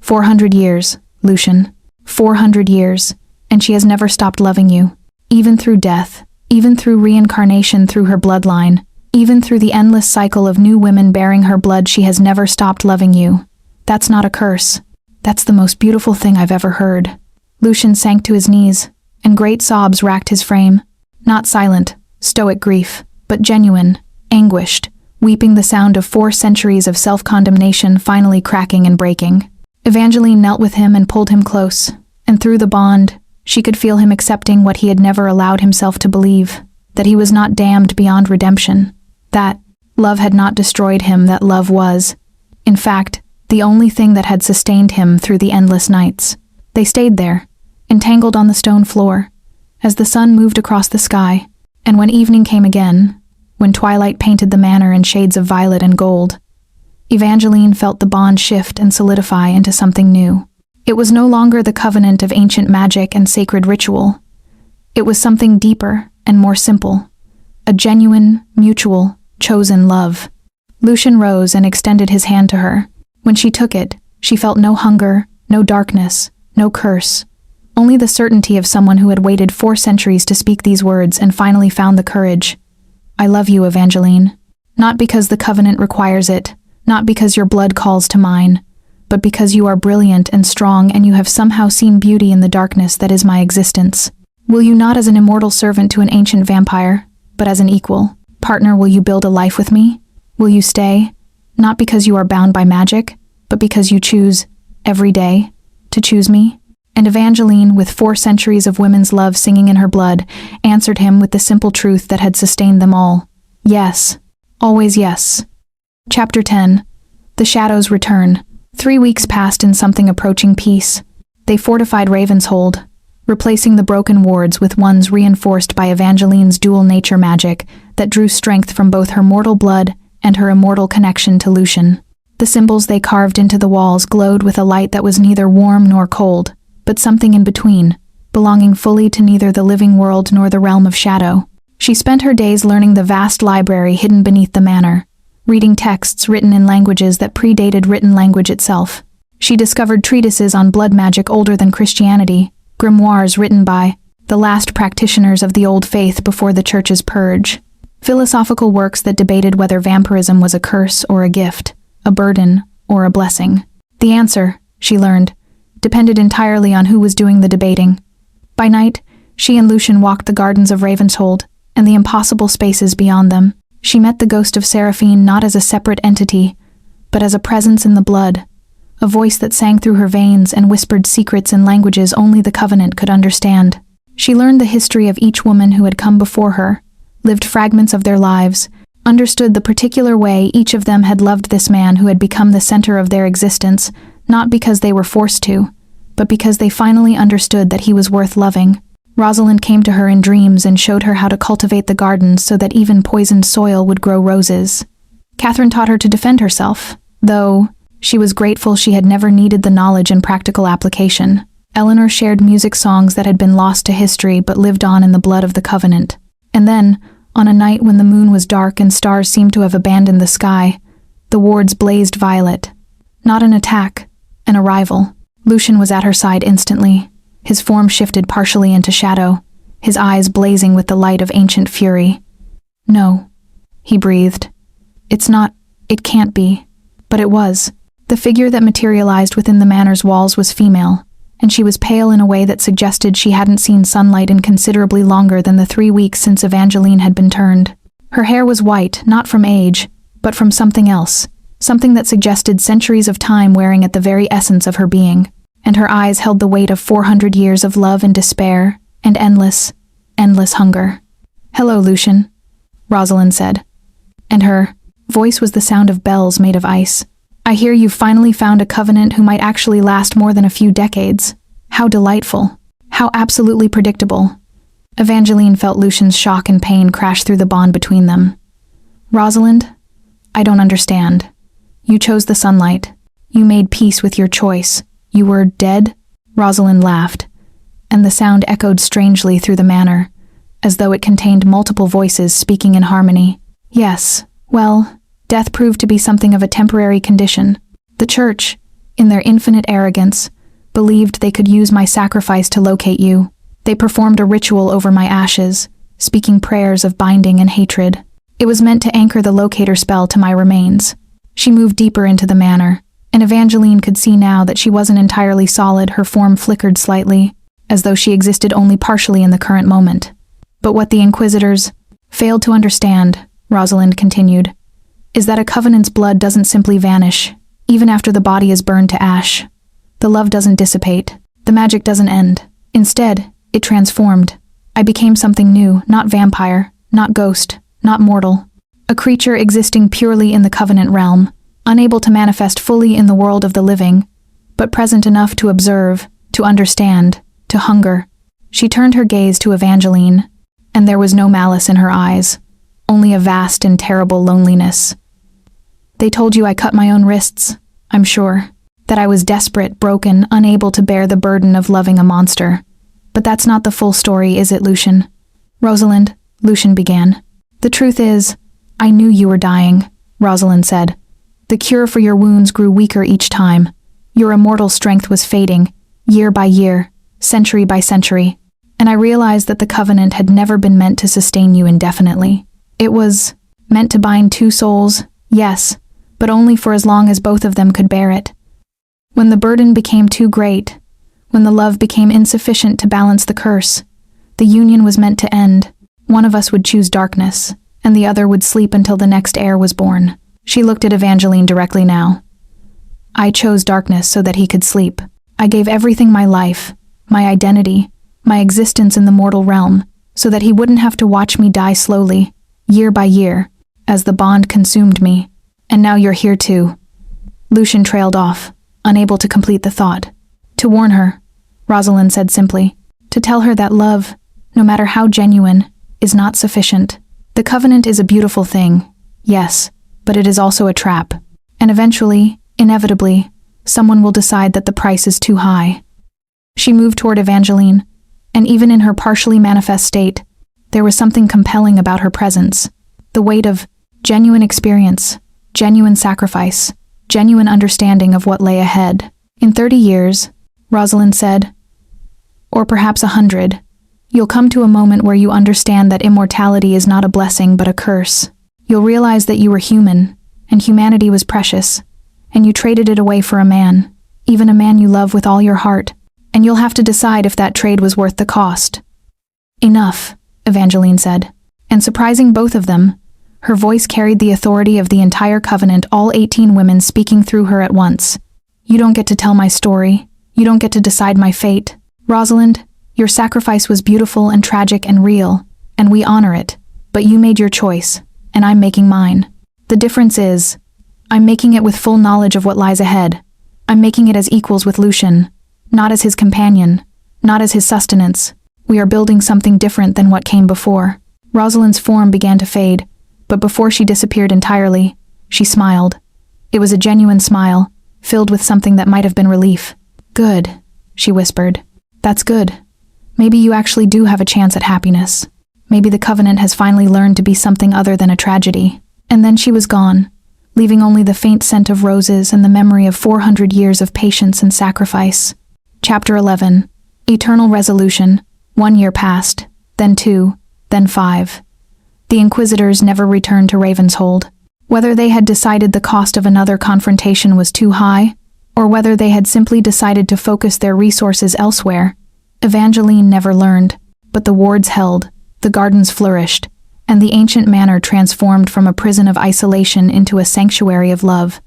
400 years, Lucian. 400 years, and she has never stopped loving you. Even through death, even through reincarnation through her bloodline, even through the endless cycle of new women bearing her blood, she has never stopped loving you. That's not a curse. That's the most beautiful thing I've ever heard. Lucian sank to his knees, and great sobs racked his frame. Not silent, stoic grief, but genuine, anguished, weeping, the sound of 4 centuries of self-condemnation finally cracking and breaking. Evangeline knelt with him and pulled him close, and through the bond, she could feel him accepting what he had never allowed himself to believe, that he was not damned beyond redemption, that love had not destroyed him, that love was, in fact, the only thing that had sustained him through the endless nights. They stayed there, entangled on the stone floor, as the sun moved across the sky, and when evening came again, when twilight painted the manor in shades of violet and gold, Evangeline felt the bond shift and solidify into something new. It was no longer the covenant of ancient magic and sacred ritual. It was something deeper and more simple, a genuine, mutual, chosen love. Lucian rose and extended his hand to her. When she took it, she felt no hunger, no darkness, no curse, only the certainty of someone who had waited 4 centuries to speak these words and finally found the courage. I love you, Evangeline. Not because the covenant requires it, not because your blood calls to mine, but because you are brilliant and strong and you have somehow seen beauty in the darkness that is my existence. Will you, not as an immortal servant to an ancient vampire, but as an equal partner, will you build a life with me? Will you stay, not because you are bound by magic, but because you choose, every day, to choose me? And Evangeline, with 4 centuries of women's love singing in her blood, answered him with the simple truth that had sustained them all. Yes. Always yes. Chapter 10. The Shadows Return. 3 weeks passed in something approaching peace. They fortified Ravenshold, replacing the broken wards with ones reinforced by Evangeline's dual nature magic that drew strength from both her mortal blood and her immortal connection to Lucian. The symbols they carved into the walls glowed with a light that was neither warm nor cold, but something in between, belonging fully to neither the living world nor the realm of shadow. She spent her days learning the vast library hidden beneath the manor, reading texts written in languages that predated written language itself. She discovered treatises on blood magic older than Christianity, grimoires written by the last practitioners of the old faith before the church's purge, philosophical works that debated whether vampirism was a curse or a gift, a burden or a blessing. The answer, she learned, depended entirely on who was doing the debating. By night, she and Lucian walked the gardens of Ravenshold and the impossible spaces beyond them. She met the ghost of Seraphine not as a separate entity, but as a presence in the blood, a voice that sang through her veins and whispered secrets in languages only the Covenant could understand. She learned the history of each woman who had come before her, lived fragments of their lives, understood the particular way each of them had loved this man who had become the center of their existence, not because they were forced to, but because they finally understood that he was worth loving. Rosalind came to her in dreams and showed her how to cultivate the gardens so that even poisoned soil would grow roses. Catherine taught her to defend herself, though she was grateful she had never needed the knowledge and practical application. Eleanor shared music songs that had been lost to history but lived on in the blood of the Covenant. And then, on a night when the moon was dark and stars seemed to have abandoned the sky, the wards blazed violet. Not an attack, an arrival. Lucian was at her side instantly. His form shifted partially into shadow, his eyes blazing with the light of ancient fury. No, he breathed. It's not, it can't be. But it was. The figure that materialized within the manor's walls was female, and she was pale in a way that suggested she hadn't seen sunlight in considerably longer than the 3 weeks since Evangeline had been turned. Her hair was white, not from age, but from something else, something that suggested centuries of time wearing at the very essence of her being. And her eyes held the weight of 400 years of love and despair, and endless, endless hunger. "Hello, Lucian," Rosalind said. And her voice was the sound of bells made of ice. "I hear you've finally found a covenant who might actually last more than a few decades. How delightful. How absolutely predictable. Evangeline felt Lucian's shock and pain crash through the bond between them. Rosalind, I don't understand. You chose the sunlight. You made peace with your choice. You were dead? Rosalind laughed, and the sound echoed strangely through the manor, as though it contained multiple voices speaking in harmony. Yes, well, death proved to be something of a temporary condition. The church, in their infinite arrogance, believed they could use my sacrifice to locate you. They performed a ritual over my ashes, speaking prayers of binding and hatred. It was meant to anchor the locator spell to my remains. She moved deeper into the manor, and Evangeline could see now that she wasn't entirely solid. Her form flickered slightly, as though she existed only partially in the current moment. But what the Inquisitors failed to understand, Rosalind continued, is that a covenant's blood doesn't simply vanish, even after the body is burned to ash. The love doesn't dissipate. The magic doesn't end. Instead, it transformed. I became something new, not vampire, not ghost, not mortal. A creature existing purely in the covenant realm, unable to manifest fully in the world of the living, but present enough to observe, to understand, to hunger. She turned her gaze to Evangeline, and there was no malice in her eyes, only a vast and terrible loneliness. They told you I cut my own wrists, I'm sure, that I was desperate, broken, unable to bear the burden of loving a monster. But that's not the full story, is it, Lucian? Rosalind, Lucian began. The truth is, I knew you were dying, Rosalind said. The cure for your wounds grew weaker each time. Your immortal strength was fading, year by year, century by century. And I realized that the covenant had never been meant to sustain you indefinitely. It was meant to bind two souls, yes, but only for as long as both of them could bear it. When the burden became too great, when the love became insufficient to balance the curse, the union was meant to end. One of us would choose darkness, and the other would sleep until the next heir was born. She looked at Evangeline directly now. I chose darkness so that he could sleep. I gave everything, my life, my identity, my existence in the mortal realm, so that he wouldn't have to watch me die slowly, year by year, as the bond consumed me. And now you're here too. Lucian trailed off, unable to complete the thought. To warn her, Rosalind said simply. To tell her that love, no matter how genuine, is not sufficient. The covenant is a beautiful thing, yes, but it is also a trap. And eventually, inevitably, someone will decide that the price is too high. She moved toward Evangeline, and even in her partially manifest state, there was something compelling about her presence. The weight of genuine experience, genuine sacrifice, genuine understanding of what lay ahead. In 30 years, Rosalind said, or perhaps 100, you'll come to a moment where you understand that immortality is not a blessing but a curse. You'll realize that you were human, and humanity was precious, and you traded it away for a man, even a man you love with all your heart, and you'll have to decide if that trade was worth the cost. Enough, Evangeline said, and surprising both of them, her voice carried the authority of the entire covenant, all 18 women speaking through her at once. You don't get to tell my story. You don't get to decide my fate. Rosalind, your sacrifice was beautiful and tragic and real, and we honor it, but you made your choice, and I'm making mine. The difference is, I'm making it with full knowledge of what lies ahead. I'm making it as equals with Lucian, not as his companion, not as his sustenance. We are building something different than what came before. Rosalind's form began to fade, but before she disappeared entirely, she smiled. It was a genuine smile, filled with something that might have been relief. Good, she whispered. That's good. Maybe you actually do have a chance at happiness. Maybe the covenant has finally learned to be something other than a tragedy. And then she was gone, leaving only the faint scent of roses and the memory of 400 years of patience and sacrifice. Chapter 11. Eternal Resolution. 1 year passed, then 2, then 5. The Inquisitors never returned to Ravenshold. Whether they had decided the cost of another confrontation was too high, or whether they had simply decided to focus their resources elsewhere, Evangeline never learned. But the wards held, the gardens flourished, and the ancient manor transformed from a prison of isolation into a sanctuary of love.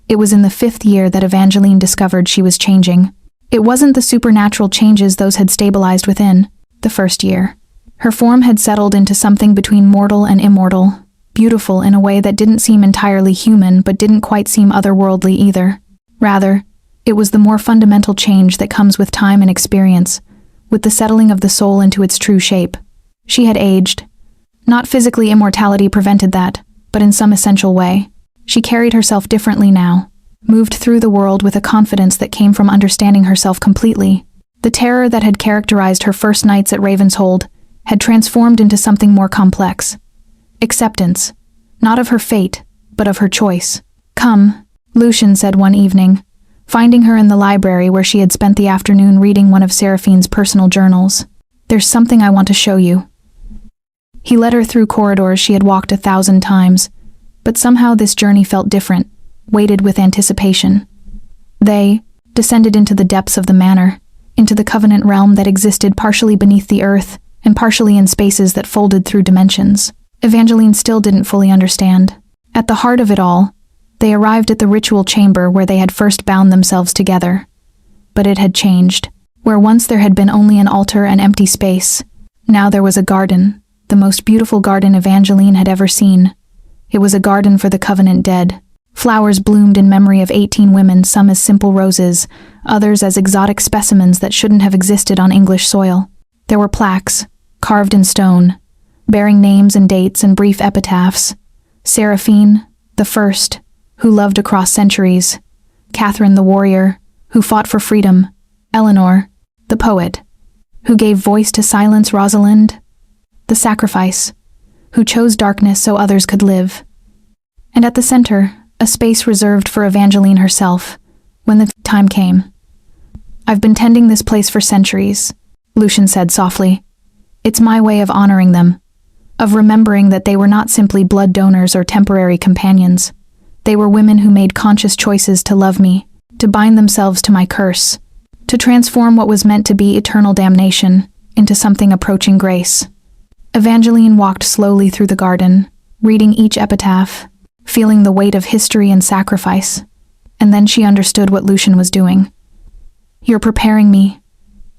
It was in the 5th year that Evangeline discovered she was changing. It wasn't the supernatural changes those had stabilized within, the 1st year. Her form had settled into something between mortal and immortal, beautiful in a way that didn't seem entirely human but didn't quite seem otherworldly either. Rather, it was the more fundamental change that comes with time and experience, with the settling of the soul into its true shape. She had aged. Not physically, immortality prevented that, but in some essential way. She carried herself differently now, moved through the world with a confidence that came from understanding herself completely. The terror that had characterized her first nights at Ravenshold had transformed into something more complex. Acceptance, not of her fate, but of her choice. "Come," Lucian said one evening, finding her in the library where she had spent the afternoon reading one of Seraphine's personal journals. "There's something I want to show you." He led her through corridors she had walked 1,000 times, but somehow this journey felt different, weighted with anticipation. They descended into the depths of the manor, into the Covenant realm that existed partially beneath the earth and partially in spaces that folded through dimensions. Evangeline still didn't fully understand. At the heart of it all, they arrived at the ritual chamber where they had first bound themselves together. But it had changed. Where once there had been only an altar and empty space, now there was a garden, the most beautiful garden Evangeline had ever seen. It was a garden for the Covenant dead. Flowers bloomed in memory of 18 women, some as simple roses, others as exotic specimens that shouldn't have existed on English soil. There were plaques, carved in stone, bearing names and dates and brief epitaphs. Seraphine, the first, who loved across centuries. Catherine, the warrior, who fought for freedom. Eleanor, the poet, who gave voice to silence. Rosalind, the sacrifice, who chose darkness so others could live. And at the center, a space reserved for Evangeline herself, when the time came. "I've been tending this place for centuries," Lucian said softly. "It's my way of honoring them, of remembering that they were not simply blood donors or temporary companions. They were women who made conscious choices to love me, to bind themselves to my curse, to transform what was meant to be eternal damnation into something approaching grace." Evangeline walked slowly through the garden, reading each epitaph, feeling the weight of history and sacrifice, and then she understood what Lucian was doing. "You're preparing me,"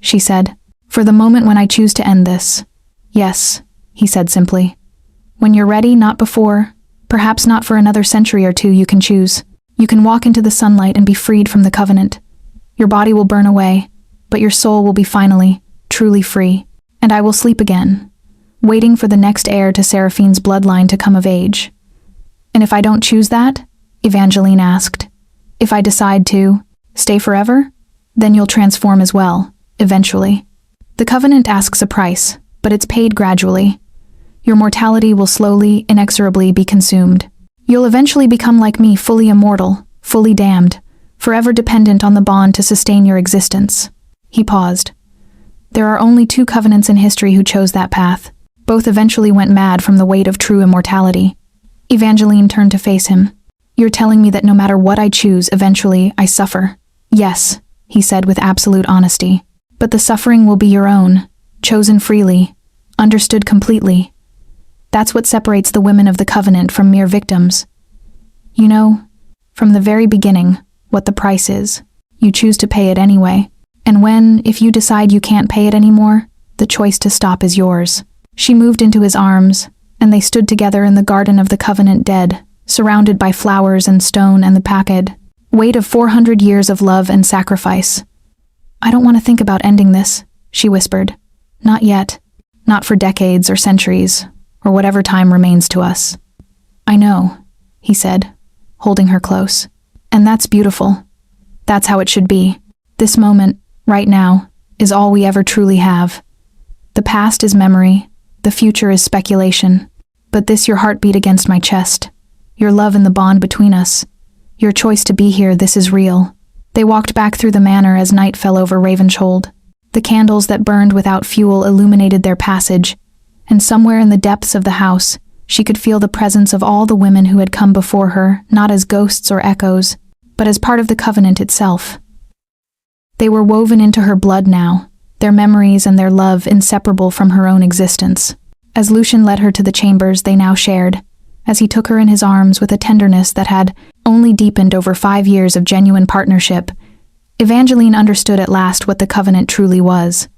she said, "for the moment when I choose to end this." "Yes," he said simply. "When you're ready, not before, perhaps not for another century or two. You can choose. You can walk into the sunlight and be freed from the Covenant. Your body will burn away, but your soul will be finally, truly free. And I will sleep again, waiting for the next heir to Seraphine's bloodline to come of age." "And if I don't choose that?" Evangeline asked. "If I decide to stay forever? Then you'll transform as well, eventually. The Covenant asks a price, but it's paid gradually. Your mortality will slowly, inexorably be consumed. You'll eventually become like me, fully immortal, fully damned, forever dependent on the bond to sustain your existence." He paused. "There are only 2 covenants in history who chose that path. Both eventually went mad from the weight of true immortality." Evangeline turned to face him. "You're telling me that no matter what I choose, eventually I suffer?" "Yes," he said with absolute honesty. "But the suffering will be your own, chosen freely, understood completely. That's what separates the women of the Covenant from mere victims. You know, from the very beginning, what the price is. You choose to pay it anyway. And when, if you decide you can't pay it anymore, the choice to stop is yours." She moved into his arms, and they stood together in the garden of the Covenant dead, surrounded by flowers and stone and the packed weight of 400 years of love and sacrifice. "I don't want to think about ending this," she whispered. "Not yet. Not for decades or centuries, or whatever time remains to us." "I know," he said, holding her close. "And that's beautiful. That's how it should be. This moment, right now, is all we ever truly have. The past is memory, the future is speculation. But this, your heartbeat against my chest, your love and the bond between us, your choice to be here, this is real." They walked back through the manor as night fell over Ravenshold. The candles that burned without fuel illuminated their passage, and somewhere in the depths of the house, she could feel the presence of all the women who had come before her, not as ghosts or echoes, but as part of the Covenant itself. They were woven into her blood now, their memories and their love inseparable from her own existence. As Lucian led her to the chambers they now shared, as he took her in his arms with a tenderness that had only deepened over 5 years of genuine partnership, Evangeline understood at last what the Covenant truly was.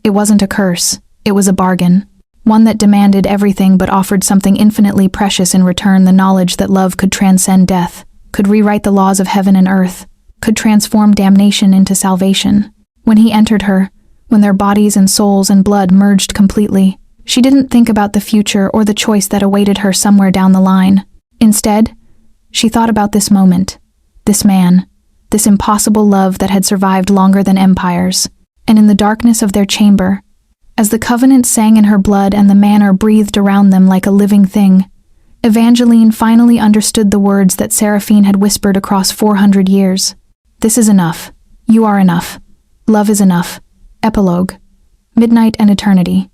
It wasn't a curse, it was a bargain. One that demanded everything but offered something infinitely precious in return: the knowledge that love could transcend death, could rewrite the laws of heaven and earth, could transform damnation into salvation. When he entered her, when their bodies and souls and blood merged completely, She didn't think about the future or the choice that awaited her somewhere down the line. Instead, she thought about this moment, this man, this impossible love that had survived longer than empires. And in the darkness of their chamber, as the covenant sang in her blood and the manor breathed around them like a living thing, Evangeline finally understood the words that Seraphine had whispered across 400 years. This is enough. You are enough. Love is enough. Epilogue. Midnight and eternity.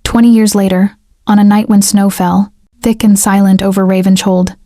20 years later, on a night when snow fell, thick and silent over Ravenshold,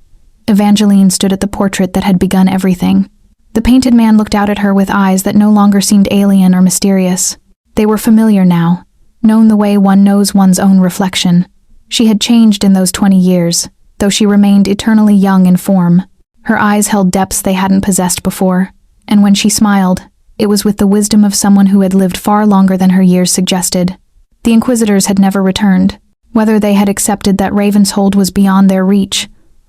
Evangeline stood at the portrait that had begun everything. The painted man looked out at her with eyes that no longer seemed alien or mysterious. They were familiar now, known the way one knows one's own reflection. She had changed in those 20 years, though she remained eternally young in form. Her eyes held depths they hadn't possessed before, and when she smiled, it was with the wisdom of someone who had lived far longer than her years suggested. The Inquisitors had never returned, whether they had accepted that Ravenshold was beyond their reach,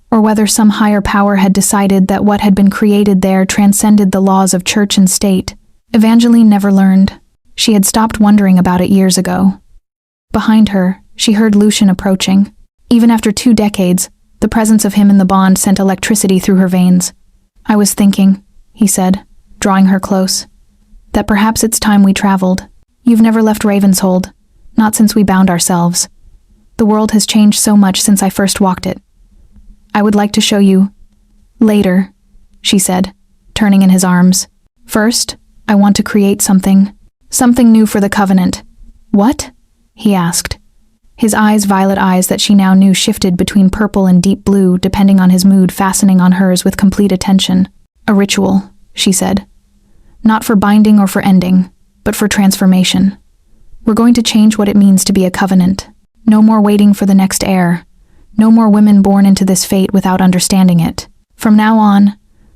or whether some higher power had decided that what had been created there transcended the laws of church and state. Evangeline never learned. She had stopped wondering about it years ago. Behind her, she heard Lucian approaching. Even after 2 decades, the presence of him in the bond sent electricity through her veins. "I was thinking," he said, drawing her close, "that perhaps it's time we traveled. You've never left Ravenshold, not since we bound ourselves. The world has changed so much since I first walked it. I would like to show you." "Later," she said, turning in his arms. "First, I want to create something new for the Covenant." "What?" he asked. His violet eyes that she now knew shifted between purple and deep blue depending on his mood, fastening on hers with complete attention. "A ritual," she said. "Not for binding or for ending, but for transformation. We're going to change what it means to be a covenant. No more waiting for the next heir. No more women born into this fate without understanding it. From now on,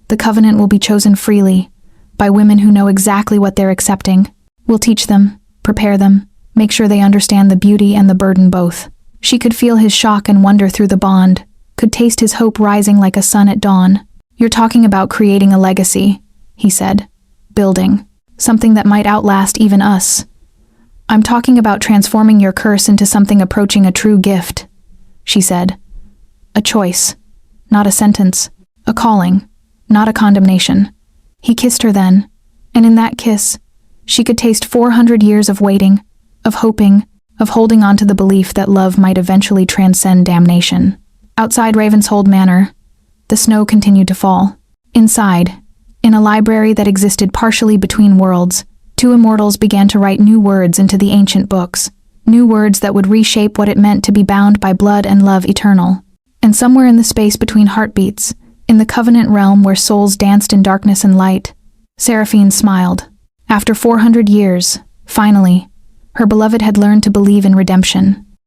the covenant will be chosen freely, by women who know exactly what they're accepting. We'll teach them, prepare them, make sure they understand the beauty and the burden both." She could feel his shock and wonder through the bond, could taste his hope rising like a sun at dawn. "You're talking about creating a legacy," he said. "Building. Something that might outlast even us." "I'm talking about transforming your curse into something approaching a true gift," she said. "A choice, not a sentence. A calling, not a condemnation." He kissed her then, and in that kiss, she could taste 400 years of waiting, of hoping, of holding on to the belief that love might eventually transcend damnation. Outside Ravenshold Manor, the snow continued to fall. Inside, in a library that existed partially between worlds, 2 immortals began to write new words into the ancient books, new words that would reshape what it meant to be bound by blood and love eternal. And somewhere in the space between heartbeats, in the covenant realm where souls danced in darkness and light, Seraphine smiled. After 400 years, finally, her beloved had learned to believe in redemption.